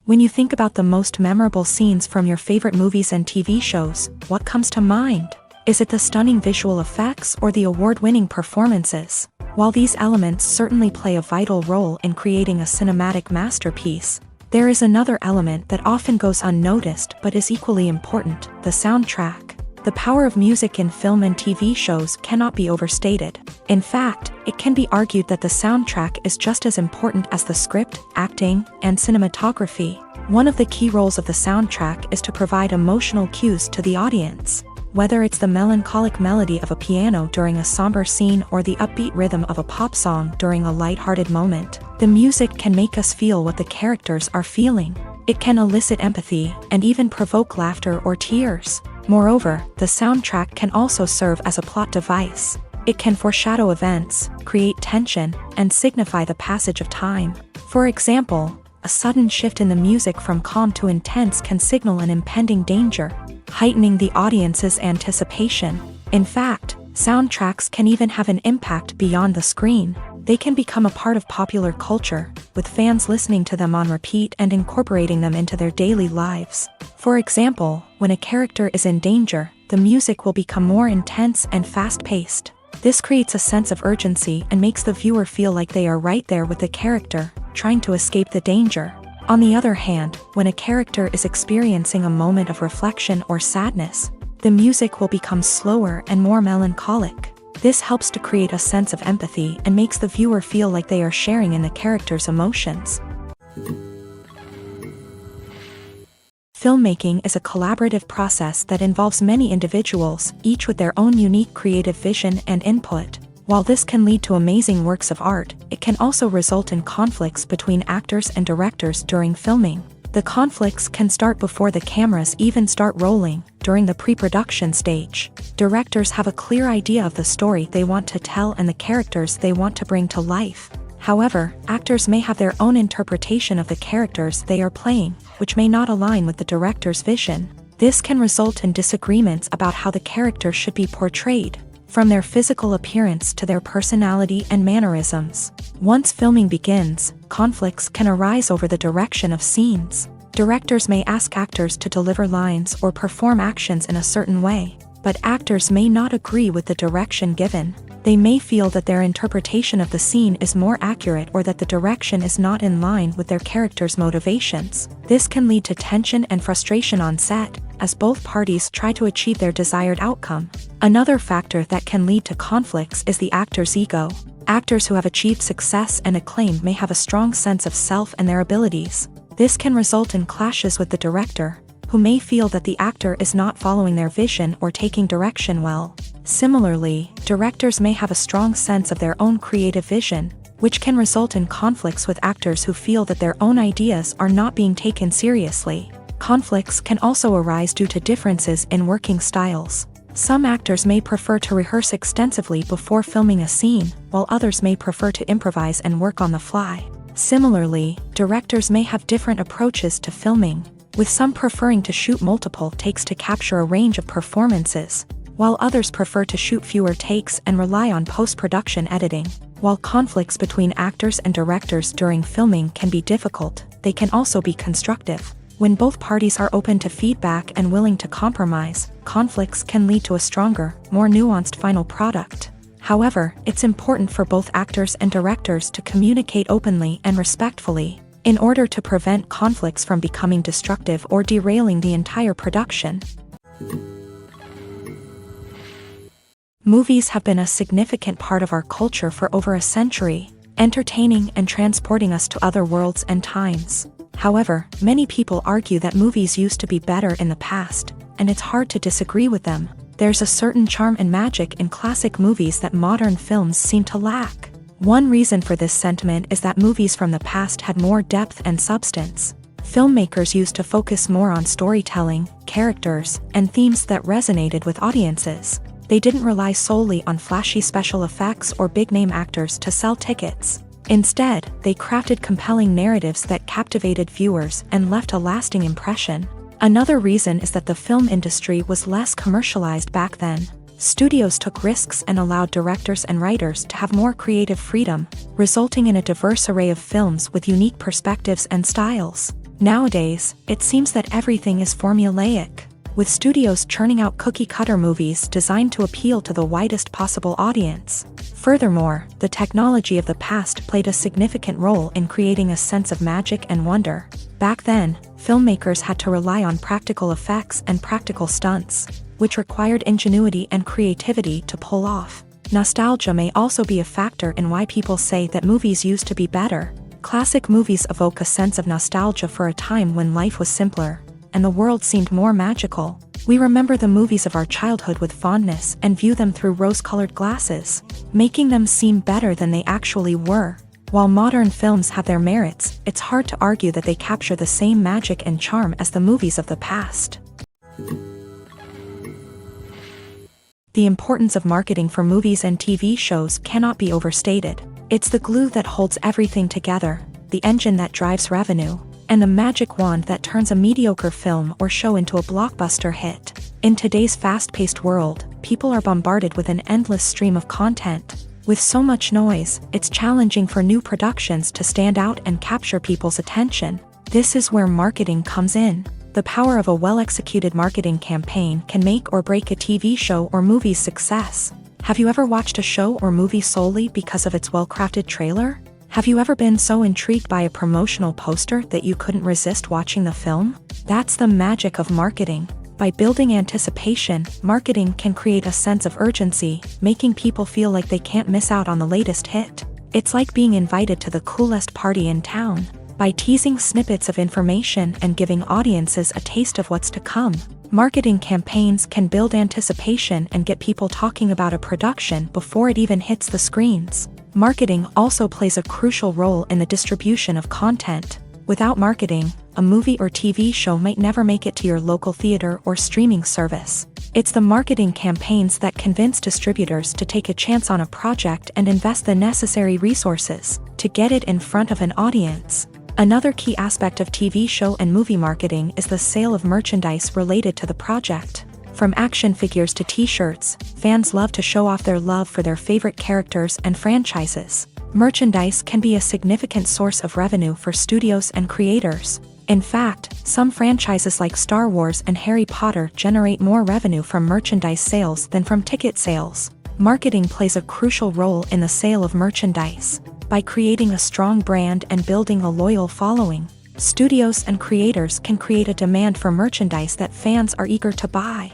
When you think about the most memorable scenes from your favorite movies and TV shows, what comes to mind? Is it the stunning visual effects or the award-winning performances? While these elements certainly play a vital role in creating a cinematic masterpiece, there is another element that often goes unnoticed but is equally important: the soundtrack. The power of music in film and TV shows cannot be overstated. In fact, it can be argued that the soundtrack is just as important as the script, acting, and cinematography. One of the key roles of the soundtrack is to provide emotional cues to the audience. Whether it's the melancholic melody of a piano during a somber scene or the upbeat rhythm of a pop song during a light-hearted moment, the music can make us feel what the characters are feeling. It can elicit empathy and even provoke laughter or tears. Moreover, the soundtrack can also serve as a plot device. It can foreshadow events, create tension, and signify the passage of time. For example, a sudden shift in the music from calm to intense can signal an impending danger, heightening the audience's anticipation. In fact, soundtracks can even have an impact beyond the screen. They can become a part of popular culture, with fans listening to them on repeat and incorporating them into their daily lives. For example, when a character is in danger, the music will become more intense and fast-paced. This creates a sense of urgency and makes the viewer feel like they are right there with the character, trying to escape the danger. On the other hand, when a character is experiencing a moment of reflection or sadness, the music will become slower and more melancholic. This helps to create a sense of empathy and makes the viewer feel like they are sharing in the character's emotions. Filmmaking is a collaborative process that involves many individuals, each with their own unique creative vision and input. While this can lead to amazing works of art, it can also result in conflicts between actors and directors during filming. The conflicts can start before the cameras even start rolling, during the pre-production stage. Directors have a clear idea of the story they want to tell and the characters they want to bring to life. However, actors may have their own interpretation of the characters they are playing, which may not align with the director's vision. This can result in disagreements about how the character should be portrayed, from their physical appearance to their personality and mannerisms. Once filming begins, conflicts can arise over the direction of scenes. Directors may ask actors to deliver lines or perform actions in a certain way, but actors may not agree with the direction given. They may feel that their interpretation of the scene is more accurate or that the direction is not in line with their character's motivations. This can lead to tension and frustration on set, as both parties try to achieve their desired outcome. Another factor that can lead to conflicts is the actor's ego. Actors who have achieved success and acclaim may have a strong sense of self and their abilities. This can result in clashes with the director, who may feel that the actor is not following their vision or taking direction well. Similarly, directors may have a strong sense of their own creative vision, which can result in conflicts with actors who feel that their own ideas are not being taken seriously. Conflicts can also arise due to differences in working styles. Some actors may prefer to rehearse extensively before filming a scene, while others may prefer to improvise and work on the fly. Similarly, directors may have different approaches to filming, with some preferring to shoot multiple takes to capture a range of performances, while others prefer to shoot fewer takes and rely on post-production editing. While conflicts between actors and directors during filming can be difficult, they can also be constructive. When both parties are open to feedback and willing to compromise, conflicts can lead to a stronger, more nuanced final product. However, it's important for both actors and directors to communicate openly and respectfully. in order to prevent conflicts from becoming destructive or derailing the entire production. Movies have been a significant part of our culture for over a century, entertaining and transporting us to other worlds and times. However, many people argue that movies used to be better in the past, and it's hard to disagree with them. There's a certain charm and magic in classic movies that modern films seem to lack. One reason for this sentiment is that movies from the past had more depth and substance. Filmmakers used to focus more on storytelling, characters, and themes that resonated with audiences. They didn't rely solely on flashy special effects or big-name actors to sell tickets. Instead, they crafted compelling narratives that captivated viewers and left a lasting impression. Another reason is that the film industry was less commercialized back then. Studios took risks and allowed directors and writers to have more creative freedom, resulting in a diverse array of films with unique perspectives and styles. Nowadays, it seems that everything is formulaic, with studios churning out cookie-cutter movies designed to appeal to the widest possible audience. Furthermore, the technology of the past played a significant role in creating a sense of magic and wonder. Back then, filmmakers had to rely on practical effects and practical stunts, which required ingenuity and creativity to pull off. Nostalgia may also be a factor in why people say that movies used to be better. Classic movies evoke a sense of nostalgia for a time when life was simpler, and the world seemed more magical. We remember the movies of our childhood with fondness and view them through rose-colored glasses, making them seem better than they actually were. While modern films have their merits, it's hard to argue that they capture the same magic and charm as the movies of the past. The importance of marketing for movies and TV shows cannot be overstated. It's the glue that holds everything together, the engine that drives revenue, and the magic wand that turns a mediocre film or show into a blockbuster hit. In today's fast-paced world, people are bombarded with an endless stream of content. With so much noise, it's challenging for new productions to stand out and capture people's attention. This is where marketing comes in. The power of a well-executed marketing campaign can make or break a TV show or movie's success. Have you ever watched a show or movie solely because of its well-crafted trailer? Have you ever been so intrigued by a promotional poster that you couldn't resist watching the film? That's the magic of marketing. By building anticipation, marketing can create a sense of urgency, making people feel like they can't miss out on the latest hit. It's like being invited to the coolest party in town. By teasing snippets of information and giving audiences a taste of what's to come, marketing campaigns can build anticipation and get people talking about a production before it even hits the screens. Marketing also plays a crucial role in the distribution of content. Without marketing, a movie or TV show might never make it to your local theater or streaming service. It's the marketing campaigns that convince distributors to take a chance on a project and invest the necessary resources to get it in front of an audience. Another key aspect of TV show and movie marketing is the sale of merchandise related to the project. From action figures to t-shirts, fans love to show off their love for their favorite characters and franchises. Merchandise can be a significant source of revenue for studios and creators. In fact, some franchises like Star Wars and Harry Potter generate more revenue from merchandise sales than from ticket sales. Marketing plays a crucial role in the sale of merchandise. By creating a strong brand and building a loyal following, studios and creators can create a demand for merchandise that fans are eager to buy.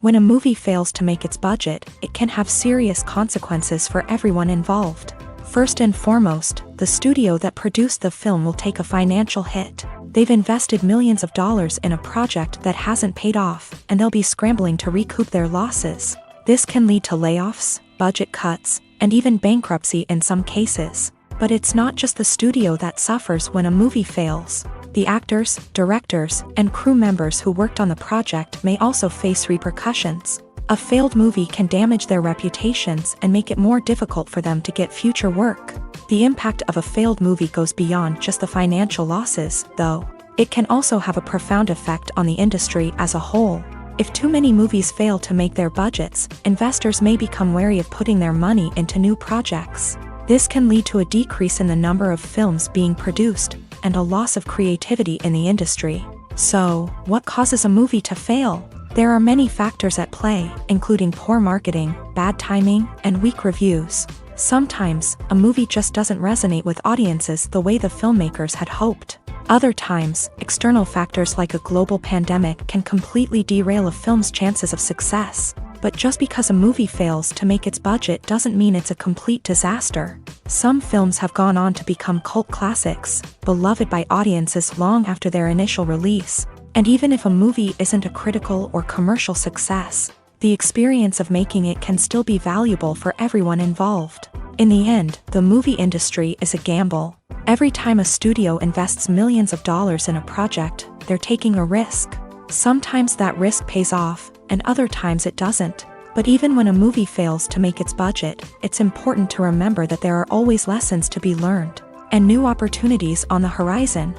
When a movie fails to make its budget, it can have serious consequences for everyone involved. First and foremost, the studio that produced the film will take a financial hit. They've invested millions of dollars in a project that hasn't paid off, and they'll be scrambling to recoup their losses. This can lead to layoffs, budget cuts, and even bankruptcy in some cases. But it's not just the studio that suffers when a movie fails. The actors, directors, and crew members who worked on the project may also face repercussions. A failed movie can damage their reputations and make it more difficult for them to get future work. The impact of a failed movie goes beyond just the financial losses, though. It can also have a profound effect on the industry as a whole. If too many movies fail to make their budgets, investors may become wary of putting their money into new projects. This can lead to a decrease in the number of films being produced, and a loss of creativity in the industry. So, what causes a movie to fail? There are many factors at play, including poor marketing, bad timing, and weak reviews. Sometimes, a movie just doesn't resonate with audiences the way the filmmakers had hoped. Other times, external factors like a global pandemic can completely derail a film's chances of success. But just because a movie fails to make its budget doesn't mean it's a complete disaster. Some films have gone on to become cult classics, beloved by audiences long after their initial release. And even if a movie isn't a critical or commercial success, the experience of making it can still be valuable for everyone involved. In the end, the movie industry is a gamble. Every time a studio invests millions of dollars in a project, they're taking a risk. Sometimes that risk pays off, and other times it doesn't. But even when a movie fails to make its budget, it's important to remember that there are always lessons to be learned, and new opportunities on the horizon.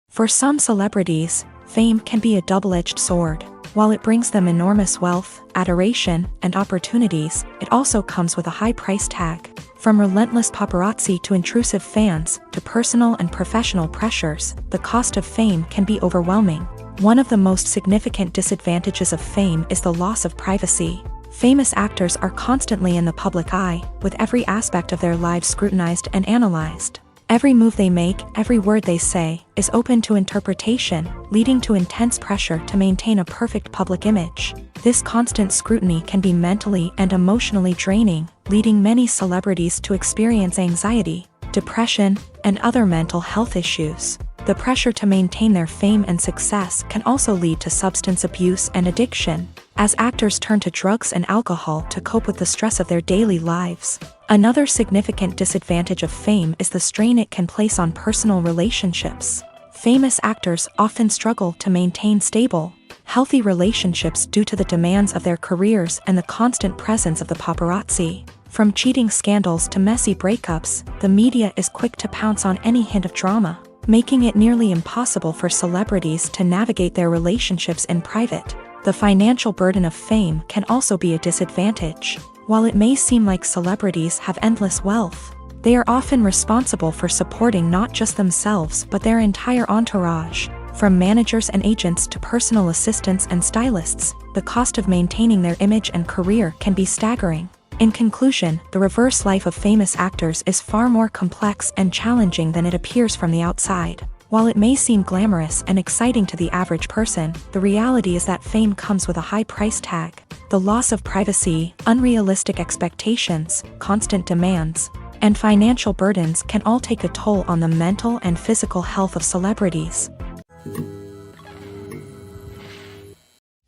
For some celebrities, fame can be a double-edged sword. While it brings them enormous wealth, adoration, and opportunities, it also comes with a high price tag. From relentless paparazzi to intrusive fans, to personal and professional pressures, the cost of fame can be overwhelming. One of the most significant disadvantages of fame is the loss of privacy. Famous actors are constantly in the public eye, with every aspect of their lives scrutinized and analyzed. Every move they make, every word they say, is open to interpretation, leading to intense pressure to maintain a perfect public image. This constant scrutiny can be mentally and emotionally draining, leading many celebrities to experience anxiety, depression, and other mental health issues. The pressure to maintain their fame and success can also lead to substance abuse and addiction, as actors turn to drugs and alcohol to cope with the stress of their daily lives. Another significant disadvantage of fame is the strain it can place on personal relationships. Famous actors often struggle to maintain stable, healthy relationships due to the demands of their careers and the constant presence of the paparazzi. From cheating scandals to messy breakups, the media is quick to pounce on any hint of drama, making it nearly impossible for celebrities to navigate their relationships in private. The financial burden of fame can also be a disadvantage. While it may seem like celebrities have endless wealth, they are often responsible for supporting not just themselves but their entire entourage. From managers and agents to personal assistants and stylists, the cost of maintaining their image and career can be staggering. In conclusion, the reverse life of famous actors is far more complex and challenging than it appears from the outside. While it may seem glamorous and exciting to the average person, the reality is that fame comes with a high price tag. The loss of privacy, unrealistic expectations, constant demands, and financial burdens can all take a toll on the mental and physical health of celebrities.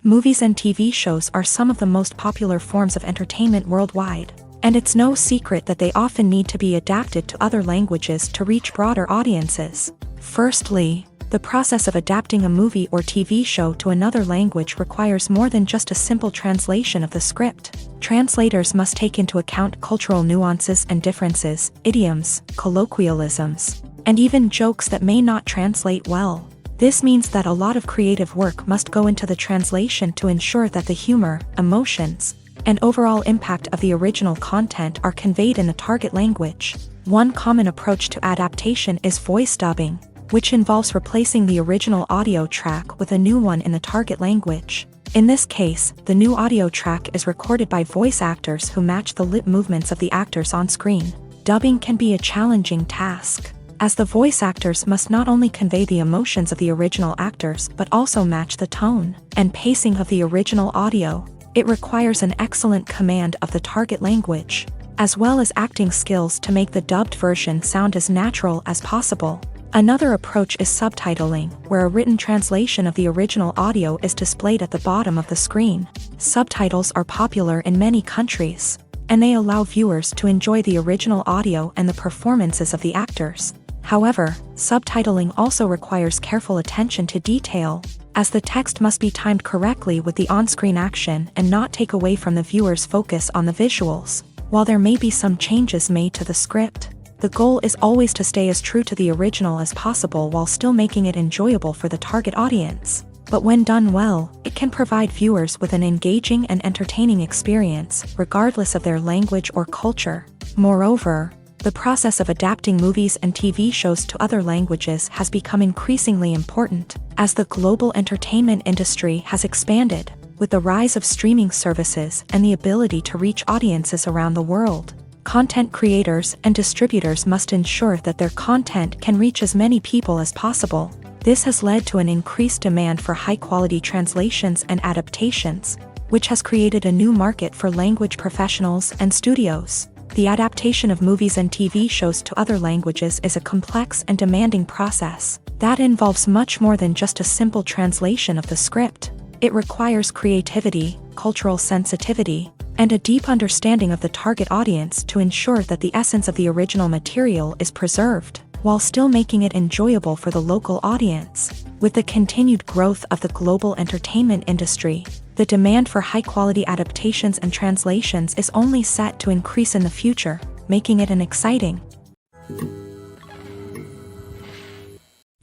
Movies and TV shows are some of the most popular forms of entertainment worldwide, and it's no secret that they often need to be adapted to other languages to reach broader audiences. Firstly, the process of adapting a movie or TV show to another language requires more than just a simple translation of the script. Translators must take into account cultural nuances and differences, idioms, colloquialisms, and even jokes that may not translate well. This means that a lot of creative work must go into the translation to ensure that the humor, emotions, and overall impact of the original content are conveyed in the target language. One common approach to adaptation is voice dubbing, which involves replacing the original audio track with a new one in the target language. In this case, the new audio track is recorded by voice actors who match the lip movements of the actors on screen. Dubbing can be a challenging task, as the voice actors must not only convey the emotions of the original actors but also match the tone and pacing of the original audio. It requires an excellent command of the target language, as well as acting skills to make the dubbed version sound as natural as possible. Another approach is subtitling, where a written translation of the original audio is displayed at the bottom of the screen. Subtitles are popular in many countries, and they allow viewers to enjoy the original audio and the performances of the actors. However, subtitling also requires careful attention to detail, as the text must be timed correctly with the on-screen action and not take away from the viewer's focus on the visuals. While there may be some changes made to the script, the goal is always to stay as true to the original as possible while still making it enjoyable for the target audience. But when done well, it can provide viewers with an engaging and entertaining experience, regardless of their language or culture. Moreover, the process of adapting movies and TV shows to other languages has become increasingly important, as the global entertainment industry has expanded. With the rise of streaming services and the ability to reach audiences around the world, content creators and distributors must ensure that their content can reach as many people as possible. This has led to an increased demand for high-quality translations and adaptations, which has created a new market for language professionals and studios. The adaptation of movies and TV shows to other languages is a complex and demanding process that involves much more than just a simple translation of the script. It requires creativity, cultural sensitivity, and a deep understanding of the target audience to ensure that the essence of the original material is preserved, while still making it enjoyable for the local audience. With the continued growth of the global entertainment industry, the demand for high-quality adaptations and translations is only set to increase in the future, making it an exciting.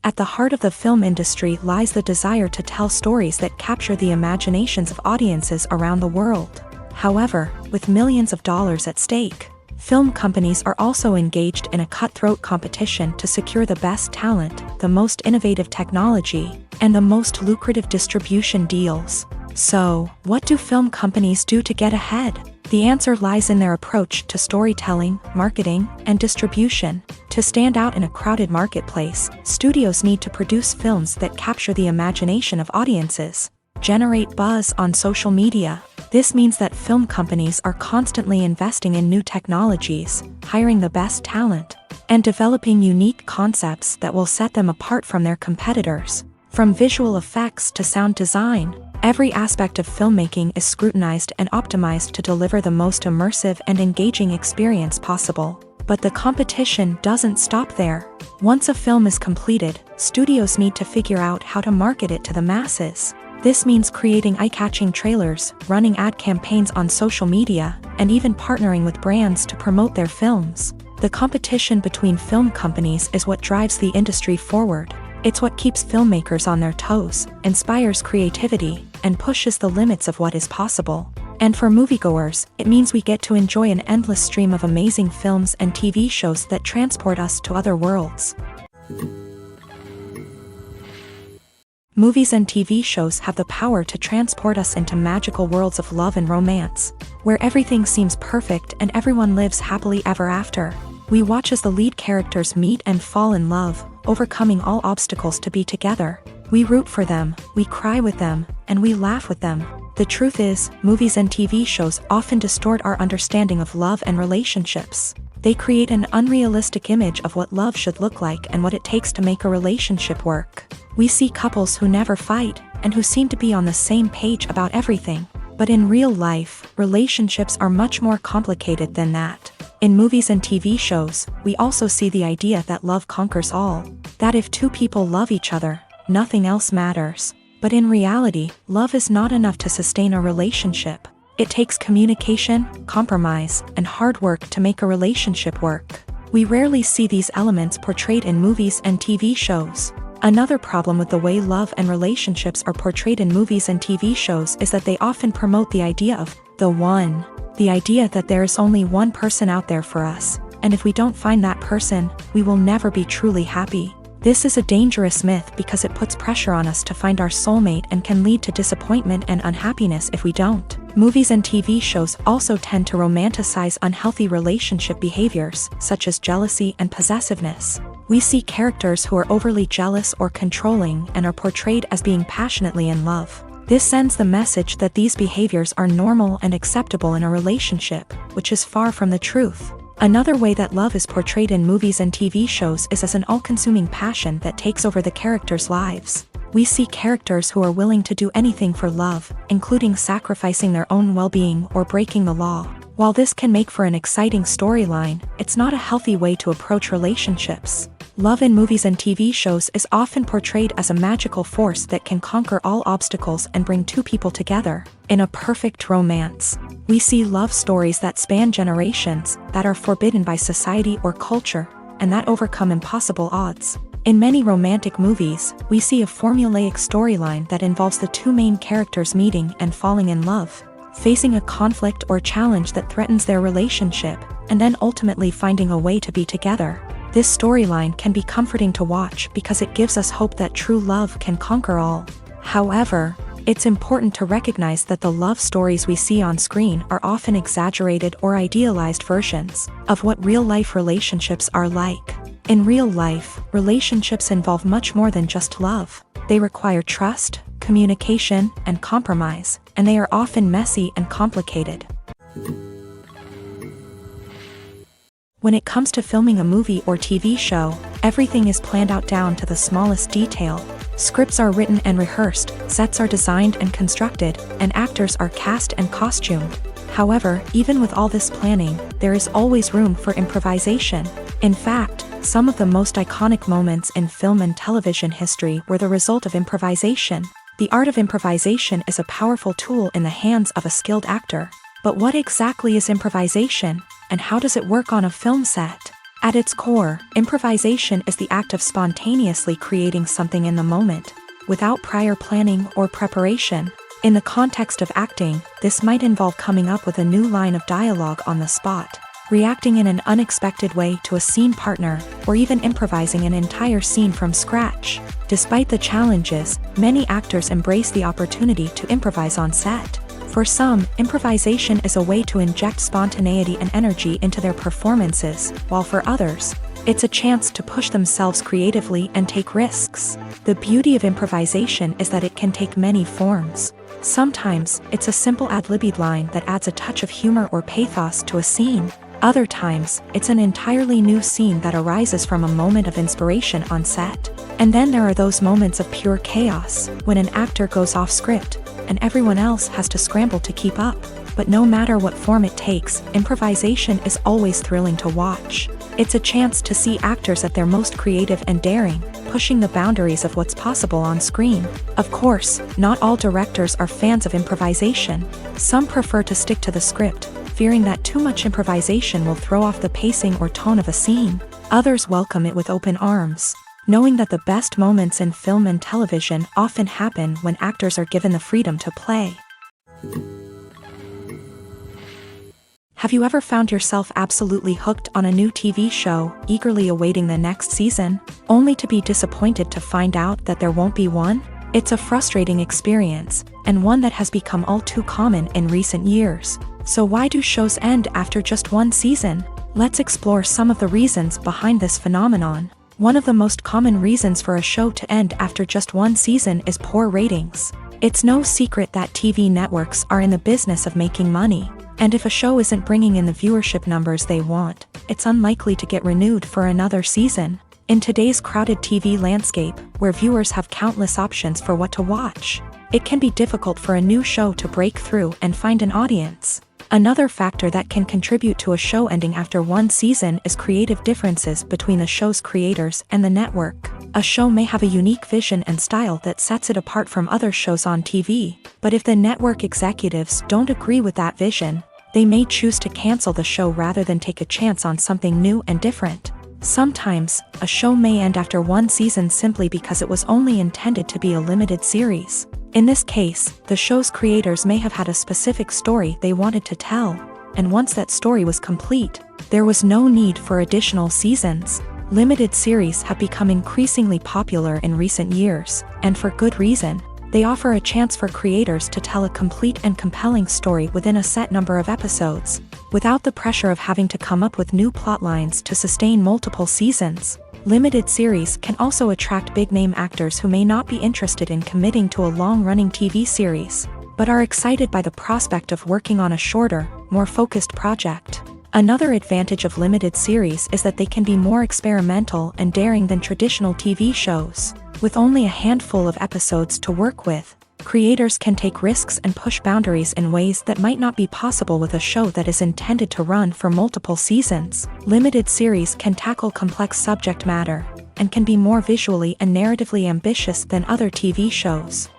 At the heart of the film industry lies the desire to tell stories that capture the imaginations of audiences around the world. However, with millions of dollars at stake, film companies are also engaged in a cutthroat competition to secure the best talent, the most innovative technology, and the most lucrative distribution deals. So, what do film companies do to get ahead? The answer lies in their approach to storytelling, marketing, and distribution. To stand out in a crowded marketplace, studios need to produce films that capture the imagination of audiences, generate buzz on social media. This means that film companies are constantly investing in new technologies, hiring the best talent, and developing unique concepts that will set them apart from their competitors. From visual effects to sound design, every aspect of filmmaking is scrutinized and optimized to deliver the most immersive and engaging experience possible. But the competition doesn't stop there. Once a film is completed, studios need to figure out how to market it to the masses. This means creating eye-catching trailers, running ad campaigns on social media, and even partnering with brands to promote their films. The competition between film companies is what drives the industry forward. It's what keeps filmmakers on their toes, inspires creativity, and pushes the limits of what is possible. And for moviegoers, it means we get to enjoy an endless stream of amazing films and TV shows that transport us to other worlds. Movies and TV shows have the power to transport us into magical worlds of love and romance, where everything seems perfect and everyone lives happily ever after. We watch as the lead characters meet and fall in love, overcoming all obstacles to be together. We root for them, we cry with them, and we laugh with them. The truth is, movies and TV shows often distort our understanding of love and relationships. They create an unrealistic image of what love should look like and what it takes to make a relationship work. We see couples who never fight, and who seem to be on the same page about everything. But in real life, relationships are much more complicated than that. In movies and TV shows, we also see the idea that love conquers all. That if two people love each other, nothing else matters. But in reality, love is not enough to sustain a relationship. It takes communication, compromise, and hard work to make a relationship work. We rarely see these elements portrayed in movies and TV shows. Another problem with the way love and relationships are portrayed in movies and TV shows is that they often promote the idea of the one. The idea that there is only one person out there for us, and if we don't find that person, we will never be truly happy. This is a dangerous myth because it puts pressure on us to find our soulmate and can lead to disappointment and unhappiness if we don't. Movies and TV shows also tend to romanticize unhealthy relationship behaviors, such as jealousy and possessiveness. We see characters who are overly jealous or controlling and are portrayed as being passionately in love. This sends the message that these behaviors are normal and acceptable in a relationship, which is far from the truth. Another way that love is portrayed in movies and TV shows is as an all-consuming passion that takes over the characters' lives. We see characters who are willing to do anything for love, including sacrificing their own well-being or breaking the law. While this can make for an exciting storyline, it's not a healthy way to approach relationships. Love in movies and TV shows is often portrayed as a magical force that can conquer all obstacles and bring two people together. In a perfect romance, we see love stories that span generations, that are forbidden by society or culture, and that overcome impossible odds. In many romantic movies, we see a formulaic storyline that involves the two main characters meeting and falling in love, facing a conflict or challenge that threatens their relationship, and then ultimately finding a way to be together. This storyline can be comforting to watch because it gives us hope that true love can conquer all. However, It's important to recognize that the love stories we see on screen are often exaggerated or idealized versions of what real-life relationships are like. In real life, relationships involve much more than just love. They require trust, communication, and compromise, and they are often messy and complicated. When it comes to filming a movie or TV show, everything is planned out down to the smallest detail. Scripts are written and rehearsed, sets are designed and constructed, and actors are cast and costumed. However, even with all this planning, there is always room for improvisation. In fact, some of the most iconic moments in film and television history were the result of improvisation. The art of improvisation is a powerful tool in the hands of a skilled actor. But what exactly is improvisation, and how does it work on a film set? At its core, improvisation is the act of spontaneously creating something in the moment, without prior planning or preparation. In the context of acting, this might involve coming up with a new line of dialogue on the spot, reacting in an unexpected way to a scene partner, or even improvising an entire scene from scratch. Despite the challenges, many actors embrace the opportunity to improvise on set. For some, improvisation is a way to inject spontaneity and energy into their performances, while for others, it's a chance to push themselves creatively and take risks. The beauty of improvisation is that it can take many forms. Sometimes, it's a simple ad-libbed line that adds a touch of humor or pathos to a scene. Other times, it's an entirely new scene that arises from a moment of inspiration on set. And then there are those moments of pure chaos, when an actor goes off script, and everyone else has to scramble to keep up. But no matter what form it takes, improvisation is always thrilling to watch. It's a chance to see actors at their most creative and daring, pushing the boundaries of what's possible on screen. Of course, not all directors are fans of improvisation. Some prefer to stick to the script, fearing that too much improvisation will throw off the pacing or tone of a scene. Others welcome it with open arms, knowing that the best moments in film and television often happen when actors are given the freedom to play. Have you ever found yourself absolutely hooked on a new TV show, eagerly awaiting the next season, only to be disappointed to find out that there won't be one? It's a frustrating experience, and one that has become all too common in recent years. So why do shows end after just one season? Let's explore some of the reasons behind this phenomenon. One of the most common reasons for a show to end after just one season is poor ratings. It's no secret that TV networks are in the business of making money, and if a show isn't bringing in the viewership numbers they want, it's unlikely to get renewed for another season. In today's crowded TV landscape, where viewers have countless options for what to watch, it can be difficult for a new show to break through and find an audience. Another factor that can contribute to a show ending after one season is creative differences between the show's creators and the network. A show may have a unique vision and style that sets it apart from other shows on TV, but if the network executives don't agree with that vision, they may choose to cancel the show rather than take a chance on something new and different. Sometimes, a show may end after one season simply because it was only intended to be a limited series. In this case, the show's creators may have had a specific story they wanted to tell, and once that story was complete, there was no need for additional seasons. Limited series have become increasingly popular in recent years, and for good reason. They offer a chance for creators to tell a complete and compelling story within a set number of episodes, without the pressure of having to come up with new plotlines to sustain multiple seasons. Limited series can also attract big-name actors who may not be interested in committing to a long-running TV series, but are excited by the prospect of working on a shorter, more focused project. Another advantage of limited series is that they can be more experimental and daring than traditional TV shows. With only a handful of episodes to work with, creators can take risks and push boundaries in ways that might not be possible with a show that is intended to run for multiple seasons. Limited series can tackle complex subject matter, and can be more visually and narratively ambitious than other TV shows.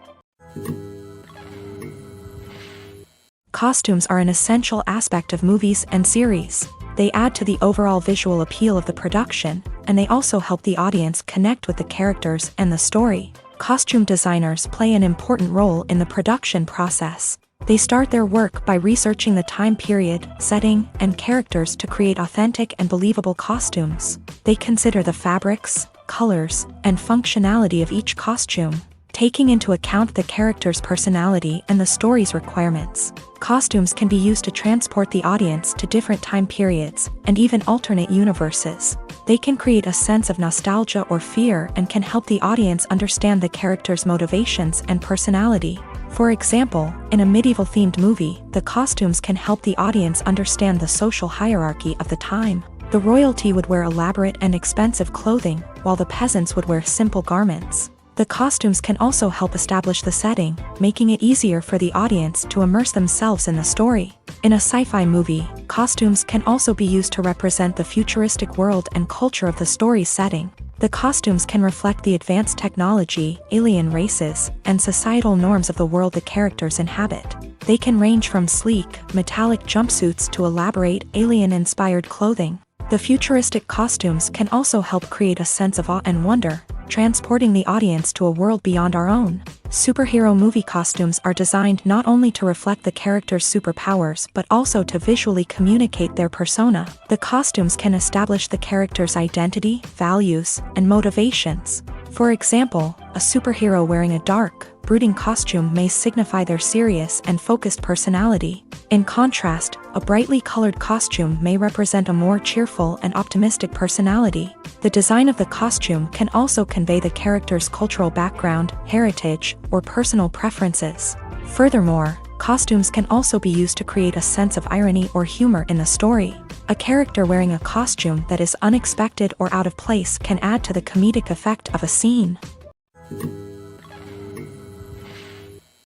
Costumes are an essential aspect of movies and series. They add to the overall visual appeal of the production, and they also help the audience connect with the characters and the story. Costume designers play an important role in the production process. They start their work by researching the time period, setting, and characters to create authentic and believable costumes. They consider the fabrics, colors, and functionality of each costume, taking into account the character's personality and the story's requirements. Costumes can be used to transport the audience to different time periods and even alternate universes. They can create a sense of nostalgia or fear and can help the audience understand the character's motivations and personality. For example, in a medieval-themed movie, the costumes can help the audience understand the social hierarchy of the time. The royalty would wear elaborate and expensive clothing, while the peasants would wear simple garments. The costumes can also help establish the setting, making it easier for the audience to immerse themselves in the story. In a sci-fi movie, costumes can also be used to represent the futuristic world and culture of the story's setting. The costumes can reflect the advanced technology, alien races, and societal norms of the world the characters inhabit. They can range from sleek, metallic jumpsuits to elaborate, alien-inspired clothing. The futuristic costumes can also help create a sense of awe and wonder, transporting the audience to a world beyond our own. Superhero movie costumes are designed not only to reflect the character's superpowers but also to visually communicate their persona. The costumes can establish the character's identity, values, and motivations. For example, a superhero wearing a dark, brooding costume may signify their serious and focused personality. In contrast, a brightly colored costume may represent a more cheerful and optimistic personality. The design of the costume can also convey the character's cultural background, heritage, or personal preferences. Furthermore, costumes can also be used to create a sense of irony or humor in the story. A character wearing a costume that is unexpected or out of place can add to the comedic effect of a scene.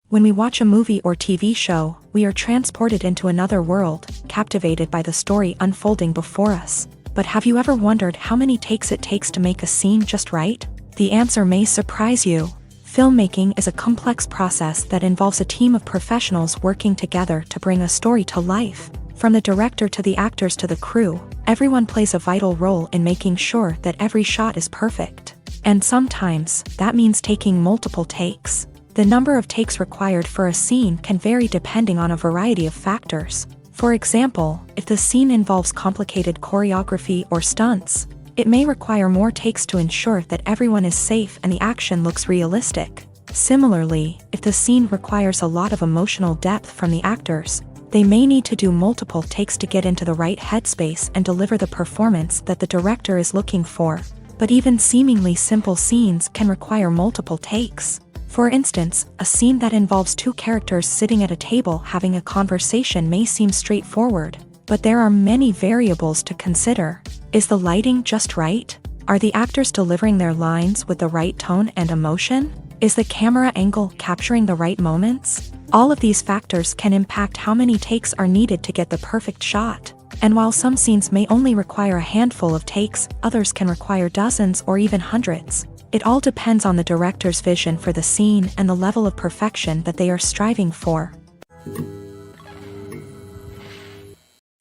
When we watch a movie or TV show, we are transported into another world, captivated by the story unfolding before us. But have you ever wondered how many takes it takes to make a scene just right? The answer may surprise you. Filmmaking is a complex process that involves a team of professionals working together to bring a story to life. From the director to the actors to the crew, everyone plays a vital role in making sure that every shot is perfect. And sometimes, that means taking multiple takes. The number of takes required for a scene can vary depending on a variety of factors. For example, if the scene involves complicated choreography or stunts, it may require more takes to ensure that everyone is safe and the action looks realistic. Similarly, if the scene requires a lot of emotional depth from the actors, they may need to do multiple takes to get into the right headspace and deliver the performance that the director is looking for. But even seemingly simple scenes can require multiple takes. For instance, a scene that involves two characters sitting at a table having a conversation may seem straightforward, but there are many variables to consider. Is the lighting just right? Are the actors delivering their lines with the right tone and emotion? Is the camera angle capturing the right moments? All of these factors can impact how many takes are needed to get the perfect shot. And while some scenes may only require a handful of takes, others can require dozens or even hundreds. It all depends on the director's vision for the scene and the level of perfection that they are striving for.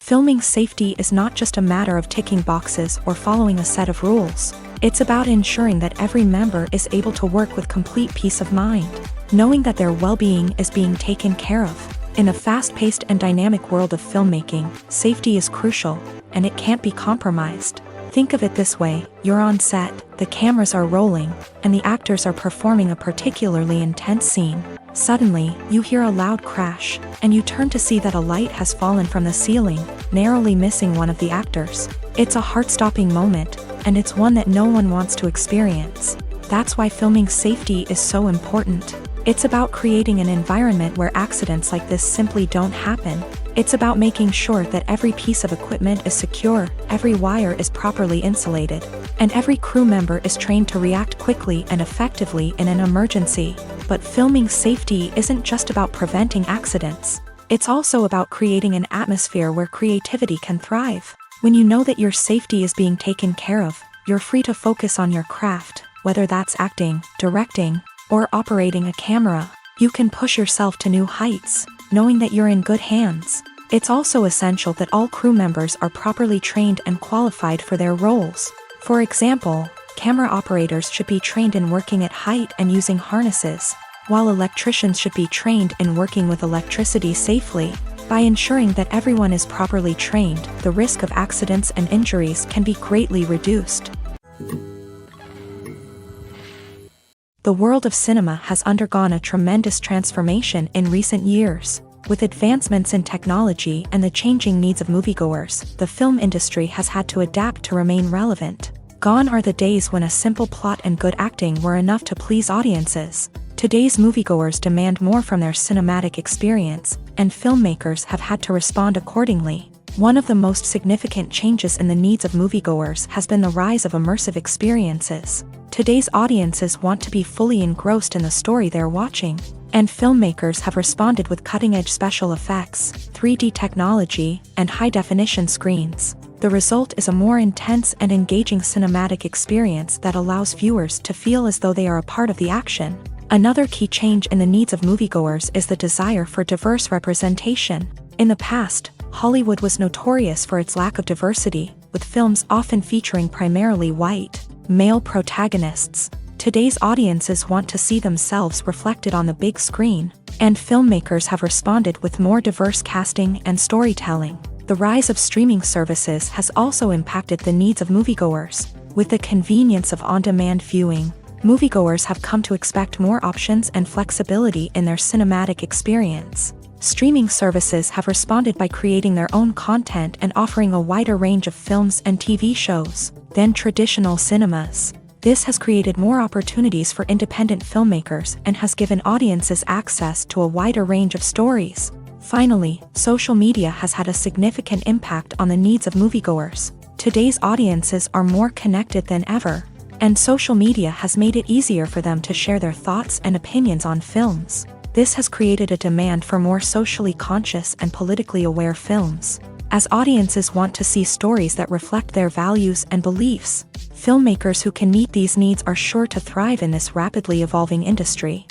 Filming safety is not just a matter of ticking boxes or following a set of rules. It's about ensuring that every member is able to work with complete peace of mind, knowing that their well-being is being taken care of. In a fast-paced and dynamic world of filmmaking, safety is crucial, and it can't be compromised. Think of it this way: you're on set, the cameras are rolling, and the actors are performing a particularly intense scene. Suddenly, you hear a loud crash, and you turn to see that a light has fallen from the ceiling, narrowly missing one of the actors. It's a heart-stopping moment, and it's one that no one wants to experience. That's why filming safety is so important. It's about creating an environment where accidents like this simply don't happen. It's about making sure that every piece of equipment is secure, every wire is properly insulated, and every crew member is trained to react quickly and effectively in an emergency. But filming safety isn't just about preventing accidents. It's also about creating an atmosphere where creativity can thrive. When you know that your safety is being taken care of, you're free to focus on your craft, whether that's acting, directing, or operating a camera. You can push yourself to new heights, knowing that you're in good hands. It's also essential that all crew members are properly trained and qualified for their roles. For example, camera operators should be trained in working at height and using harnesses, while electricians should be trained in working with electricity safely. By ensuring that everyone is properly trained, the risk of accidents and injuries can be greatly reduced. The world of cinema has undergone a tremendous transformation in recent years. With advancements in technology and the changing needs of moviegoers, the film industry has had to adapt to remain relevant. Gone are the days when a simple plot and good acting were enough to please audiences. Today's moviegoers demand more from their cinematic experience, and filmmakers have had to respond accordingly. One of the most significant changes in the needs of moviegoers has been the rise of immersive experiences. Today's audiences want to be fully engrossed in the story they're watching, and filmmakers have responded with cutting-edge special effects, 3D technology, and high-definition screens. The result is a more intense and engaging cinematic experience that allows viewers to feel as though they are a part of the action. Another key change in the needs of moviegoers is the desire for diverse representation. In the past, Hollywood was notorious for its lack of diversity, with films often featuring primarily white, male protagonists. Today's audiences want to see themselves reflected on the big screen, and filmmakers have responded with more diverse casting and storytelling. The rise of streaming services has also impacted the needs of moviegoers. With the convenience of on-demand viewing, moviegoers have come to expect more options and flexibility in their cinematic experience. Streaming services have responded by creating their own content and offering a wider range of films and TV shows than traditional cinemas. This has created more opportunities for independent filmmakers and has given audiences access to a wider range of stories. Finally, social media has had a significant impact on the needs of moviegoers. Today's audiences are more connected than ever, and social media has made it easier for them to share their thoughts and opinions on films. This has created a demand for more socially conscious and politically aware films. As audiences want to see stories that reflect their values and beliefs, filmmakers who can meet these needs are sure to thrive in this rapidly evolving industry.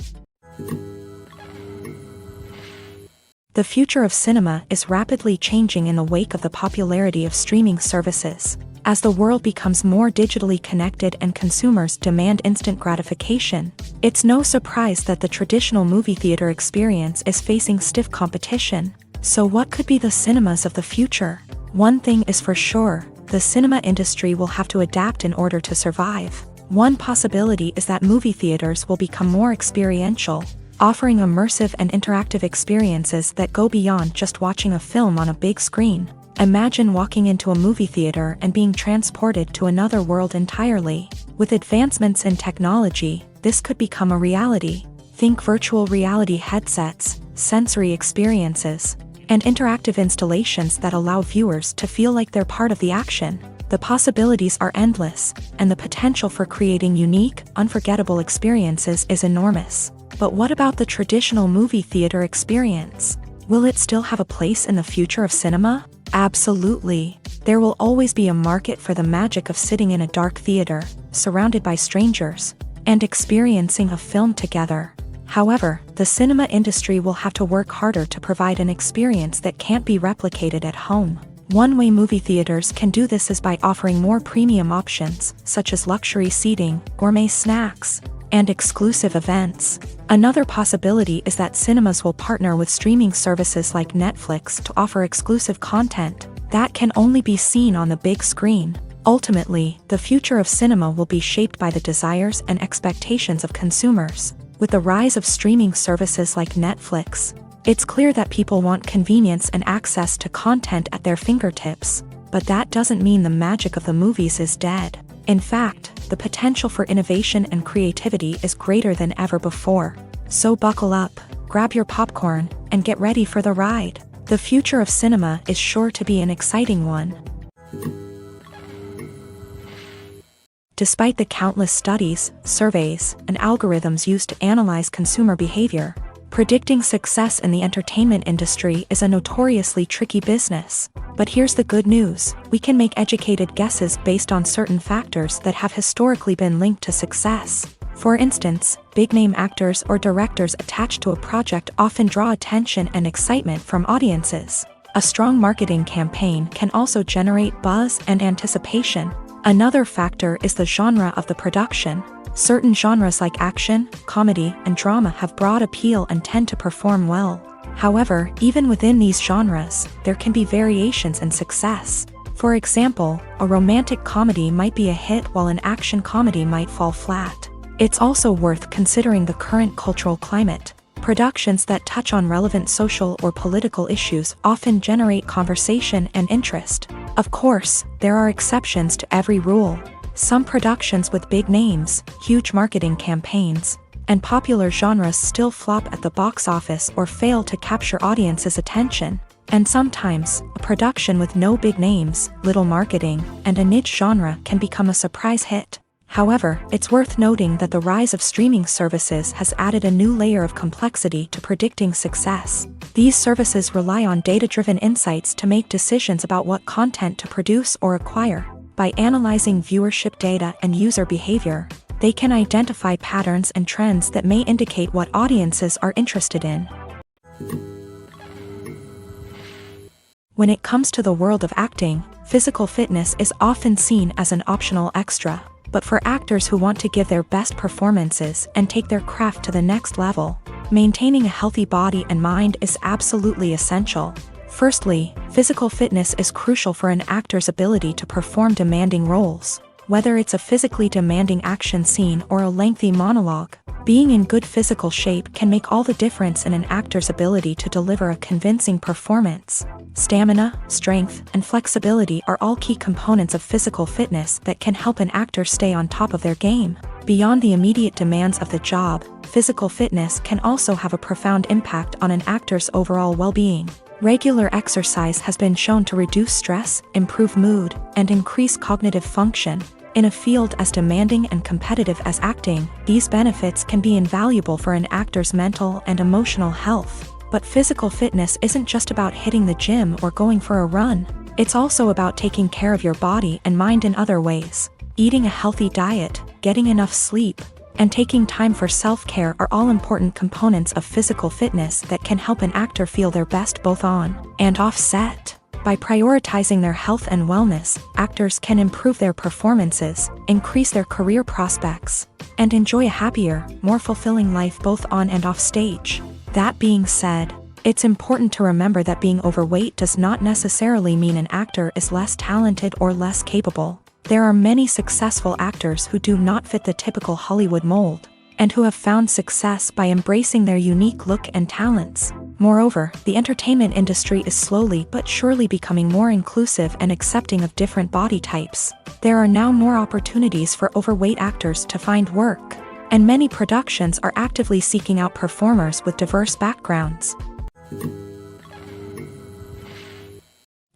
The future of cinema is rapidly changing in the wake of the popularity of streaming services. As the world becomes more digitally connected and consumers demand instant gratification, it's no surprise that the traditional movie theater experience is facing stiff competition. So what could be the cinemas of the future? One thing is for sure, the cinema industry will have to adapt in order to survive. One possibility is that movie theaters will become more experiential, offering immersive and interactive experiences that go beyond just watching a film on a big screen. Imagine walking into a movie theater and being transported to another world entirely. With advancements in technology, this could become a reality. Think virtual reality headsets, sensory experiences, and interactive installations that allow viewers to feel like they're part of the action. The possibilities are endless, and the potential for creating unique, unforgettable experiences is enormous. But what about the traditional movie theater experience? Will it still have a place in the future of cinema? Absolutely. There will always be a market for the magic of sitting in a dark theater, surrounded by strangers, and experiencing a film together. However, the cinema industry will have to work harder to provide an experience that can't be replicated at home. One way movie theaters can do this is by offering more premium options, such as luxury seating, gourmet snacks, and exclusive events. Another possibility is that cinemas will partner with streaming services like Netflix to offer exclusive content that can only be seen on the big screen. Ultimately, the future of cinema will be shaped by the desires and expectations of consumers. With the rise of streaming services like Netflix, it's clear that people want convenience and access to content at their fingertips. But that doesn't mean the magic of the movies is dead. In fact, the potential for innovation and creativity is greater than ever before. So buckle up, grab your popcorn, and get ready for the ride. The future of cinema is sure to be an exciting one. Despite the countless studies, surveys, and algorithms used to analyze consumer behavior, predicting success in the entertainment industry is a notoriously tricky business. But here's the good news: we can make educated guesses based on certain factors that have historically been linked to success. For instance, big-name actors or directors attached to a project often draw attention and excitement from audiences. A strong marketing campaign can also generate buzz and anticipation. Another factor is the genre of the production. Certain genres like action, comedy, and drama have broad appeal and tend to perform well. However, even within these genres, there can be variations in success. For example, a romantic comedy might be a hit while an action comedy might fall flat. It's also worth considering the current cultural climate. Productions that touch on relevant social or political issues often generate conversation and interest. Of course, there are exceptions to every rule. Some productions with big names, huge marketing campaigns, and popular genres still flop at the box office or fail to capture audiences' attention. And sometimes, a production with no big names, little marketing, and a niche genre can become a surprise hit. However, it's worth noting that the rise of streaming services has added a new layer of complexity to predicting success. These services rely on data-driven insights to make decisions about what content to produce or acquire. By analyzing viewership data and user behavior, they can identify patterns and trends that may indicate what audiences are interested in. When it comes to the world of acting, physical fitness is often seen as an optional extra. But for actors who want to give their best performances and take their craft to the next level, maintaining a healthy body and mind is absolutely essential. Firstly, physical fitness is crucial for an actor's ability to perform demanding roles. Whether it's a physically demanding action scene or a lengthy monologue, being in good physical shape can make all the difference in an actor's ability to deliver a convincing performance. Stamina, strength, and flexibility are all key components of physical fitness that can help an actor stay on top of their game. Beyond the immediate demands of the job, physical fitness can also have a profound impact on an actor's overall well-being. Regular exercise has been shown to reduce stress, improve mood, and increase cognitive function. In a field as demanding and competitive as acting, these benefits can be invaluable for an actor's mental and emotional health. But physical fitness isn't just about hitting the gym or going for a run. It's also about taking care of your body and mind in other ways. Eating a healthy diet, getting enough sleep, and taking time for self-care are all important components of physical fitness that can help an actor feel their best both on and off set. By prioritizing their health and wellness, actors can improve their performances, increase their career prospects, and enjoy a happier, more fulfilling life both on and off stage. That being said, it's important to remember that being overweight does not necessarily mean an actor is less talented or less capable. There are many successful actors who do not fit the typical Hollywood mold, and who have found success by embracing their unique look and talents. Moreover, the entertainment industry is slowly but surely becoming more inclusive and accepting of different body types. There are now more opportunities for overweight actors to find work, and many productions are actively seeking out performers with diverse backgrounds.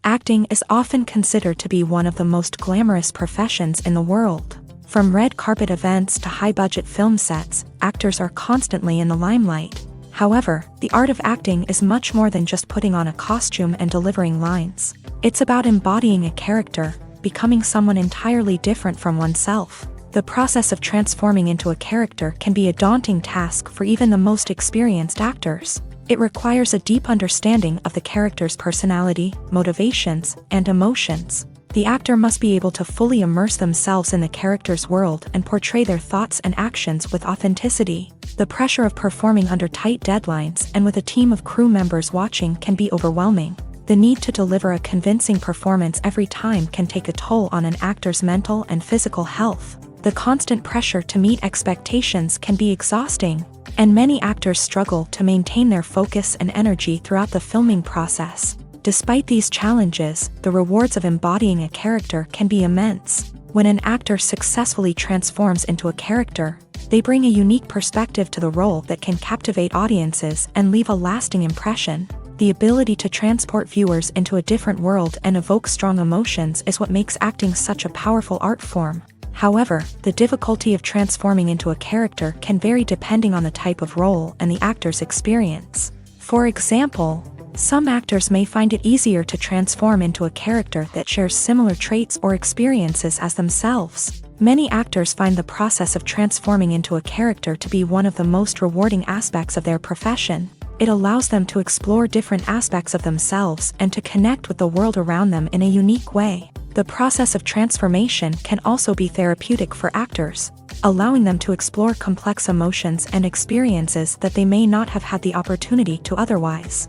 Acting is often considered to be one of the most glamorous professions in the world. From red carpet events to high-budget film sets, actors are constantly in the limelight. However, the art of acting is much more than just putting on a costume and delivering lines. It's about embodying a character, becoming someone entirely different from oneself. The process of transforming into a character can be a daunting task for even the most experienced actors. It requires a deep understanding of the character's personality, motivations, and emotions. The actor must be able to fully immerse themselves in the character's world and portray their thoughts and actions with authenticity. The pressure of performing under tight deadlines and with a team of crew members watching can be overwhelming. The need to deliver a convincing performance every time can take a toll on an actor's mental and physical health. The constant pressure to meet expectations can be exhausting, and many actors struggle to maintain their focus and energy throughout the filming process. Despite these challenges, the rewards of embodying a character can be immense. When an actor successfully transforms into a character, they bring a unique perspective to the role that can captivate audiences and leave a lasting impression. The ability to transport viewers into a different world and evoke strong emotions is what makes acting such a powerful art form. However, the difficulty of transforming into a character can vary depending on the type of role and the actor's experience. For example, some actors may find it easier to transform into a character that shares similar traits or experiences as themselves. Many actors find the process of transforming into a character to be one of the most rewarding aspects of their profession. It allows them to explore different aspects of themselves and to connect with the world around them in a unique way. The process of transformation can also be therapeutic for actors, allowing them to explore complex emotions and experiences that they may not have had the opportunity to otherwise.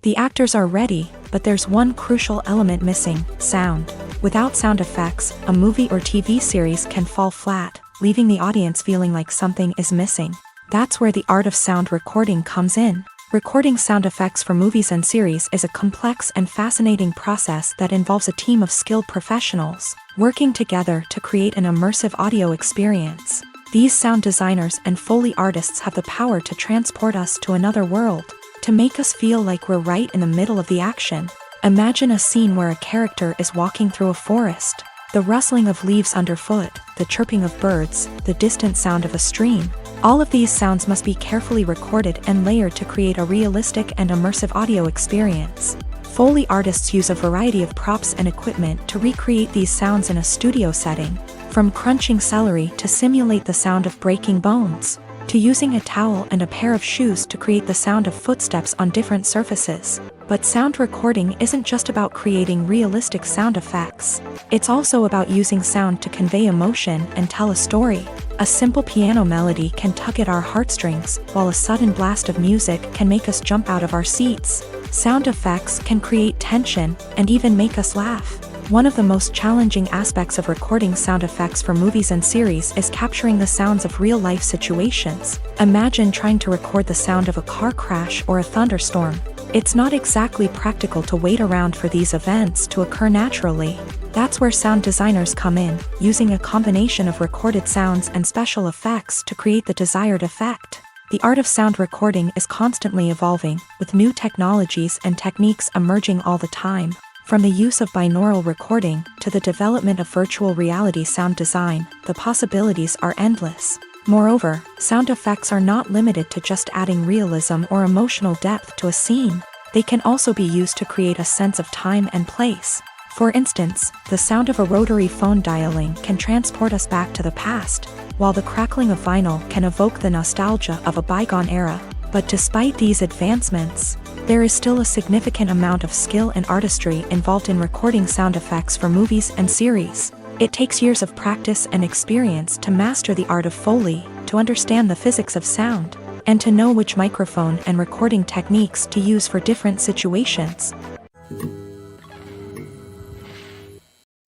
The actors are ready, but there's one crucial element missing: sound. Without sound effects, a movie or TV series can fall flat, leaving the audience feeling like something is missing. That's where the art of sound recording comes in. Recording sound effects for movies and series is a complex and fascinating process that involves a team of skilled professionals working together to create an immersive audio experience. These sound designers and Foley artists have the power to transport us to another world, to make us feel like we're right in the middle of the action. Imagine a scene where a character is walking through a forest. The rustling of leaves underfoot, the chirping of birds, the distant sound of a stream. All of these sounds must be carefully recorded and layered to create a realistic and immersive audio experience. Foley artists use a variety of props and equipment to recreate these sounds in a studio setting, from crunching celery to simulate the sound of breaking bones, to using a towel and a pair of shoes to create the sound of footsteps on different surfaces. But sound recording isn't just about creating realistic sound effects. It's also about using sound to convey emotion and tell a story. A simple piano melody can tug at our heartstrings, while a sudden blast of music can make us jump out of our seats. Sound effects can create tension and even make us laugh. One of the most challenging aspects of recording sound effects for movies and series is capturing the sounds of real-life situations. Imagine trying to record the sound of a car crash or a thunderstorm. It's not exactly practical to wait around for these events to occur naturally. That's where sound designers come in, using a combination of recorded sounds and special effects to create the desired effect. The art of sound recording is constantly evolving, with new technologies and techniques emerging all the time. From the use of binaural recording to the development of virtual reality sound design, the possibilities are endless. Moreover, sound effects are not limited to just adding realism or emotional depth to a scene. They can also be used to create a sense of time and place. For instance, the sound of a rotary phone dialing can transport us back to the past, while the crackling of vinyl can evoke the nostalgia of a bygone era. But despite these advancements, there is still a significant amount of skill and artistry involved in recording sound effects for movies and series. It takes years of practice and experience to master the art of Foley, to understand the physics of sound, and to know which microphone and recording techniques to use for different situations.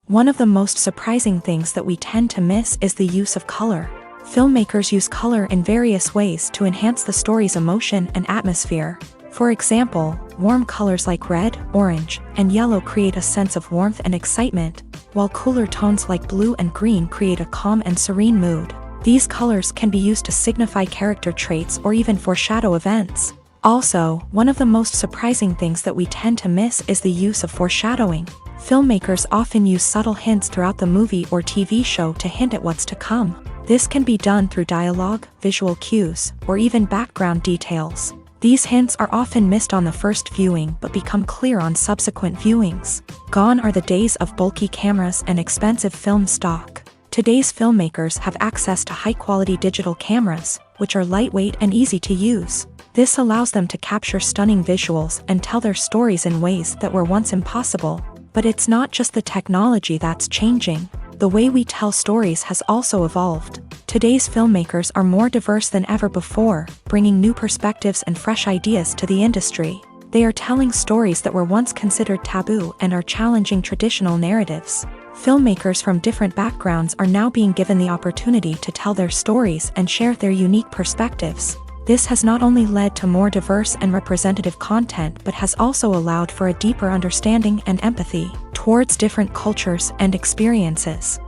One of the most surprising things that we tend to miss is the use of color. Filmmakers use color in various ways to enhance the story's emotion and atmosphere. For example, warm colors like red, orange, and yellow create a sense of warmth and excitement, while cooler tones like blue and green create a calm and serene mood. These colors can be used to signify character traits or even foreshadow events. Also, one of the most surprising things that we tend to miss is the use of foreshadowing. Filmmakers often use subtle hints throughout the movie or TV show to hint at what's to come. This can be done through dialogue, visual cues, or even background details. These hints are often missed on the first viewing but become clear on subsequent viewings. Gone are the days of bulky cameras and expensive film stock. Today's filmmakers have access to high-quality digital cameras, which are lightweight and easy to use. This allows them to capture stunning visuals and tell their stories in ways that were once impossible. But it's not just the technology that's changing. The way we tell stories has also evolved. Today's filmmakers are more diverse than ever before, bringing new perspectives and fresh ideas to the industry. They are telling stories that were once considered taboo and are challenging traditional narratives. Filmmakers from different backgrounds are now being given the opportunity to tell their stories and share their unique perspectives. This has not only led to more diverse and representative content but has also allowed for a deeper understanding and empathy towards different cultures and experiences.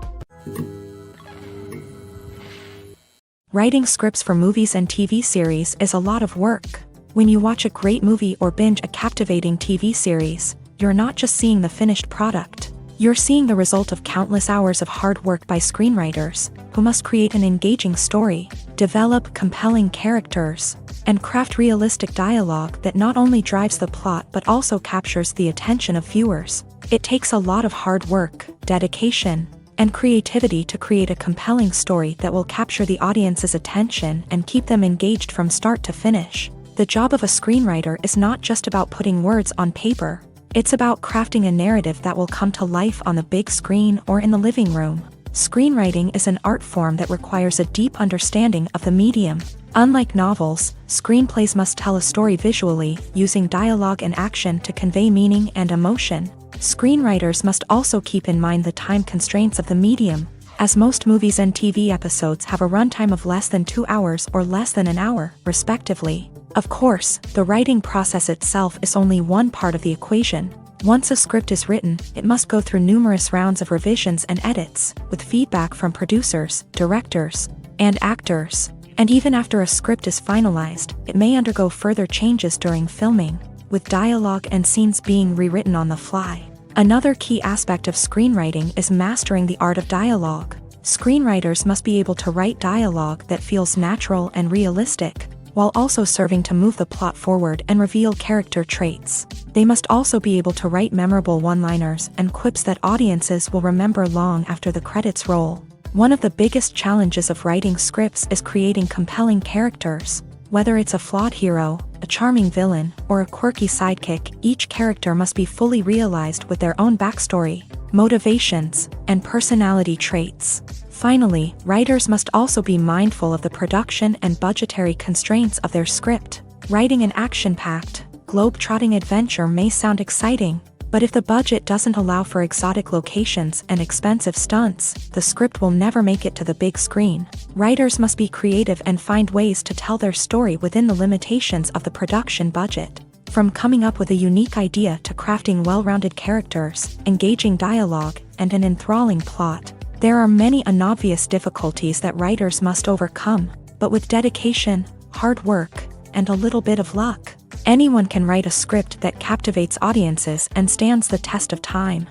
Writing scripts for movies and TV series is a lot of work. When you watch a great movie or binge a captivating TV series, you're not just seeing the finished product. You're seeing the result of countless hours of hard work by screenwriters, who must create an engaging story, develop compelling characters, and craft realistic dialogue that not only drives the plot but also captures the attention of viewers. It takes a lot of hard work, dedication, and creativity to create a compelling story that will capture the audience's attention and keep them engaged from start to finish. The job of a screenwriter is not just about putting words on paper. It's about crafting a narrative that will come to life on the big screen or in the living room. Screenwriting is an art form that requires a deep understanding of the medium. Unlike novels, screenplays must tell a story visually, using dialogue and action to convey meaning and emotion. Screenwriters must also keep in mind the time constraints of the medium, as most movies and TV episodes have a runtime of less than 2 hours or less than an hour, respectively. Of course, the writing process itself is only one part of the equation. Once a script is written, it must go through numerous rounds of revisions and edits, with feedback from producers, directors, and actors. And even after a script is finalized, it may undergo further changes during filming, with dialogue and scenes being rewritten on the fly. Another key aspect of screenwriting is mastering the art of dialogue. Screenwriters must be able to write dialogue that feels natural and realistic, while also serving to move the plot forward and reveal character traits. They must also be able to write memorable one-liners and quips that audiences will remember long after the credits roll. One of the biggest challenges of writing scripts is creating compelling characters. Whether it's a flawed hero, a charming villain, or a quirky sidekick, each character must be fully realized with their own backstory, motivations, and personality traits. Finally, writers must also be mindful of the production and budgetary constraints of their script. Writing an action-packed, globe-trotting adventure may sound exciting, but if the budget doesn't allow for exotic locations and expensive stunts, the script will never make it to the big screen. Writers must be creative and find ways to tell their story within the limitations of the production budget. From coming up with a unique idea to crafting well-rounded characters, engaging dialogue, and an enthralling plot, there are many unobvious difficulties that writers must overcome, but with dedication, hard work, and a little bit of luck, anyone can write a script that captivates audiences and stands the test of time.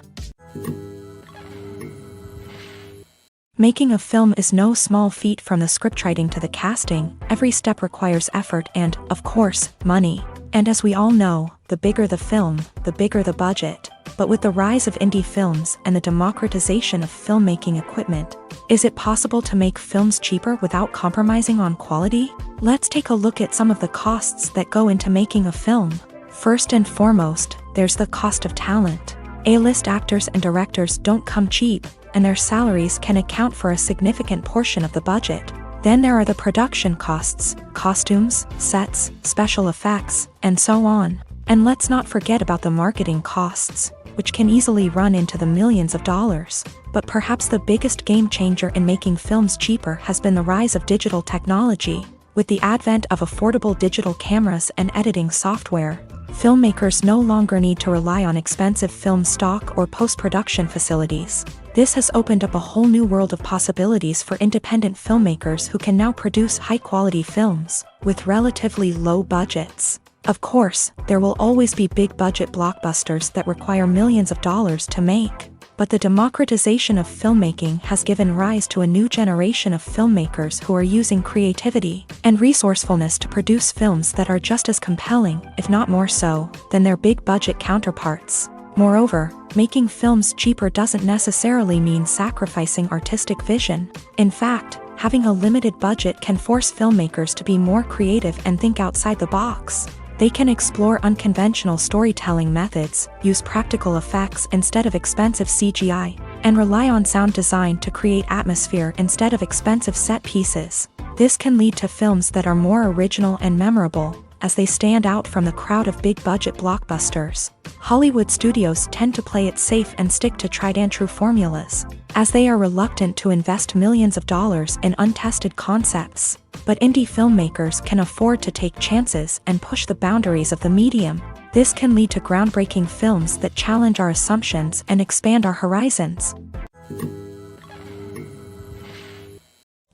Making a film is no small feat. From the scriptwriting to the casting, every step requires effort and, of course, money. And as we all know, the bigger the film, the bigger the budget. But with the rise of indie films and the democratization of filmmaking equipment, is it possible to make films cheaper without compromising on quality? Let's take a look at some of the costs that go into making a film. First and foremost, there's the cost of talent. A-list actors and directors don't come cheap, and their salaries can account for a significant portion of the budget. Then there are the production costs, costumes, sets, special effects, and so on. And let's not forget about the marketing costs, which can easily run into the millions of dollars. But perhaps the biggest game changer in making films cheaper has been the rise of digital technology. With the advent of affordable digital cameras and editing software, filmmakers no longer need to rely on expensive film stock or post-production facilities. This has opened up a whole new world of possibilities for independent filmmakers who can now produce high-quality films with relatively low budgets. Of course, there will always be big-budget blockbusters that require millions of dollars to make. But the democratization of filmmaking has given rise to a new generation of filmmakers who are using creativity and resourcefulness to produce films that are just as compelling, if not more so, than their big-budget counterparts. Moreover, making films cheaper doesn't necessarily mean sacrificing artistic vision. In fact, having a limited budget can force filmmakers to be more creative and think outside the box. They can explore unconventional storytelling methods, use practical effects instead of expensive CGI, and rely on sound design to create atmosphere instead of expensive set pieces. This can lead to films that are more original and memorable, as they stand out from the crowd of big-budget blockbusters. Hollywood studios tend to play it safe and stick to tried-and-true formulas, as they are reluctant to invest millions of dollars in untested concepts. But indie filmmakers can afford to take chances and push the boundaries of the medium. This can lead to groundbreaking films that challenge our assumptions and expand our horizons.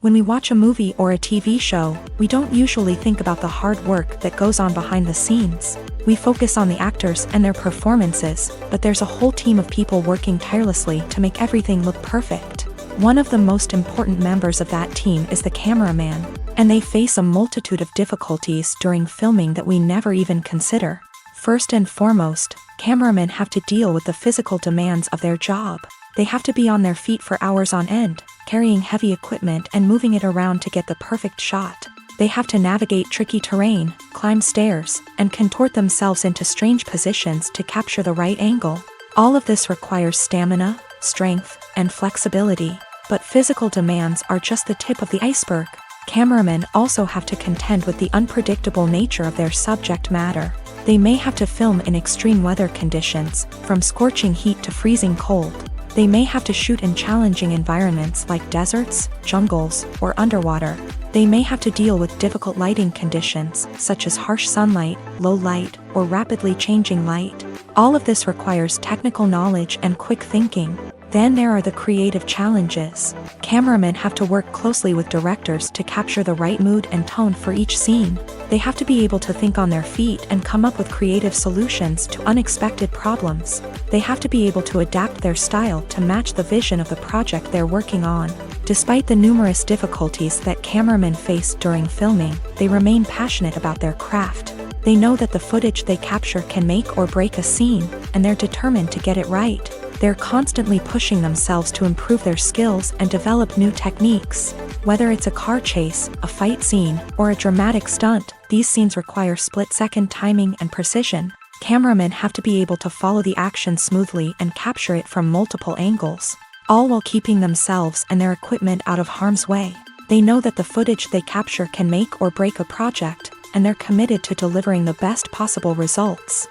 When we watch a movie or a TV show, we don't usually think about the hard work that goes on behind the scenes. We focus on the actors and their performances, but there's a whole team of people working tirelessly to make everything look perfect. One of the most important members of that team is the cameraman, and they face a multitude of difficulties during filming that we never even consider. First and foremost, cameramen have to deal with the physical demands of their job. They have to be on their feet for hours on end, carrying heavy equipment and moving it around to get the perfect shot. They have to navigate tricky terrain, climb stairs, and contort themselves into strange positions to capture the right angle. All of this requires stamina, strength, and flexibility. But physical demands are just the tip of the iceberg. Cameramen also have to contend with the unpredictable nature of their subject matter. They may have to film in extreme weather conditions, from scorching heat to freezing cold. They may have to shoot in challenging environments like deserts, jungles, or underwater. They may have to deal with difficult lighting conditions, such as harsh sunlight, low light, or rapidly changing light. All of this requires technical knowledge and quick thinking. Then there are the creative challenges. Cameramen have to work closely with directors to capture the right mood and tone for each scene. They have to be able to think on their feet and come up with creative solutions to unexpected problems. They have to be able to adapt their style to match the vision of the project they're working on. Despite the numerous difficulties that cameramen face during filming, they remain passionate about their craft. They know that the footage they capture can make or break a scene, and they're determined to get it right. They're constantly pushing themselves to improve their skills and develop new techniques. Whether it's a car chase, a fight scene, or a dramatic stunt, these scenes require split-second timing and precision. Cameramen have to be able to follow the action smoothly and capture it from multiple angles, all while keeping themselves and their equipment out of harm's way. They know that the footage they capture can make or break a project, and they're committed to delivering the best possible results.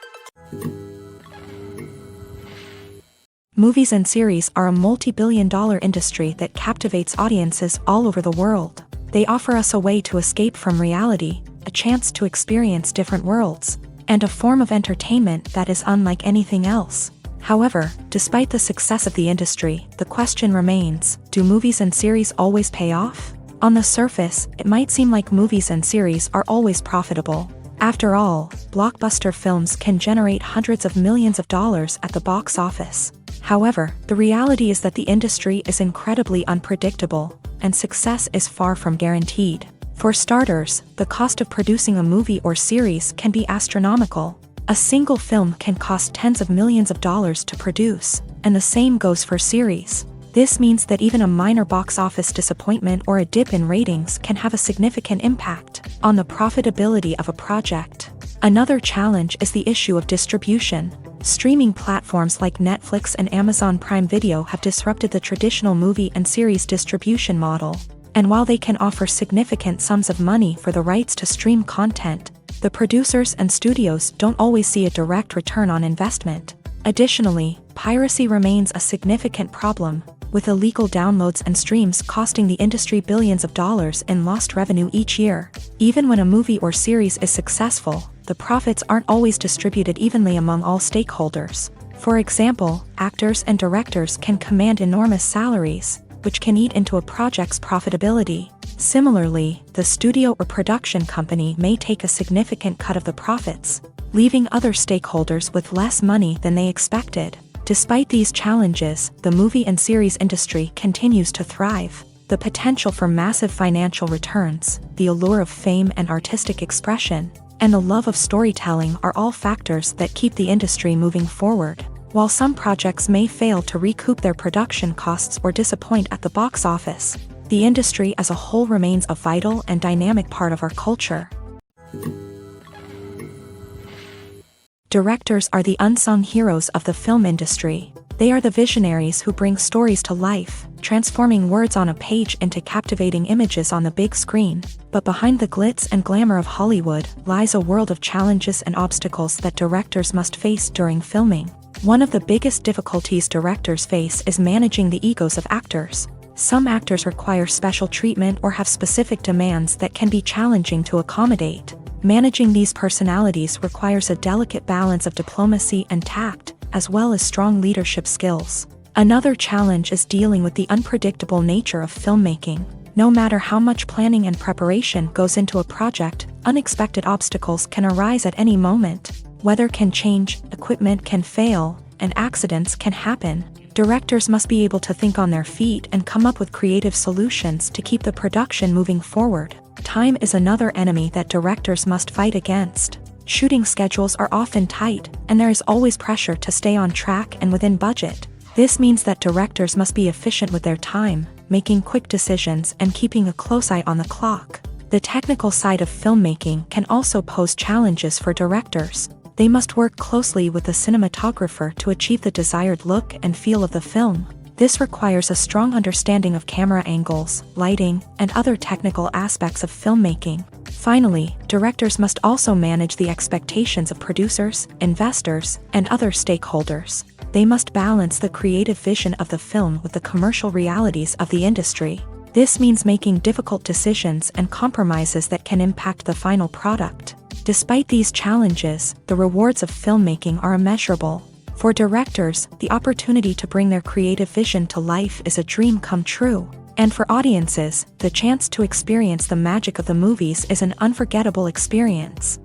Movies and series are a multi-billion-dollar industry that captivates audiences all over the world. They offer us a way to escape from reality, a chance to experience different worlds, and a form of entertainment that is unlike anything else. However, despite the success of the industry, the question remains, do movies and series always pay off? On the surface, it might seem like movies and series are always profitable. After all, blockbuster films can generate hundreds of millions of dollars at the box office. However, the reality is that the industry is incredibly unpredictable, and success is far from guaranteed. For starters, the cost of producing a movie or series can be astronomical. A single film can cost tens of millions of dollars to produce, and the same goes for series. This means that even a minor box office disappointment or a dip in ratings can have a significant impact on the profitability of a project. Another challenge is the issue of distribution. Streaming platforms like Netflix and Amazon Prime Video have disrupted the traditional movie and series distribution model. And while they can offer significant sums of money for the rights to stream content, the producers and studios don't always see a direct return on investment. Additionally, piracy remains a significant problem, with illegal downloads and streams costing the industry billions of dollars in lost revenue each year. Even when a movie or series is successful, the profits aren't always distributed evenly among all stakeholders. For example, actors and directors can command enormous salaries, which can eat into a project's profitability. Similarly, the studio or production company may take a significant cut of the profits, leaving other stakeholders with less money than they expected. Despite these challenges, the movie and series industry continues to thrive. The potential for massive financial returns, the allure of fame and artistic expression, and the love of storytelling are all factors that keep the industry moving forward. While some projects may fail to recoup their production costs or disappoint at the box office, the industry as a whole remains a vital and dynamic part of our culture. Directors are the unsung heroes of the film industry. They are the visionaries who bring stories to life, transforming words on a page into captivating images on the big screen. But behind the glitz and glamour of Hollywood lies a world of challenges and obstacles that directors must face during filming. One of the biggest difficulties directors face is managing the egos of actors. Some actors require special treatment or have specific demands that can be challenging to accommodate. Managing these personalities requires a delicate balance of diplomacy and tact, as well as strong leadership skills. Another challenge is dealing with the unpredictable nature of filmmaking. No matter how much planning and preparation goes into a project, unexpected obstacles can arise at any moment. Weather can change, equipment can fail, and accidents can happen. Directors must be able to think on their feet and come up with creative solutions to keep the production moving forward. Time is another enemy that directors must fight against. Shooting schedules are often tight, and there is always pressure to stay on track and within budget. This means that directors must be efficient with their time, making quick decisions and keeping a close eye on the clock. The technical side of filmmaking can also pose challenges for directors. They must work closely with the cinematographer to achieve the desired look and feel of the film. This requires a strong understanding of camera angles, lighting, and other technical aspects of filmmaking. Finally, directors must also manage the expectations of producers, investors, and other stakeholders. They must balance the creative vision of the film with the commercial realities of the industry. This means making difficult decisions and compromises that can impact the final product. Despite these challenges, the rewards of filmmaking are immeasurable. For directors, the opportunity to bring their creative vision to life is a dream come true. And for audiences, the chance to experience the magic of the movies is an unforgettable experience.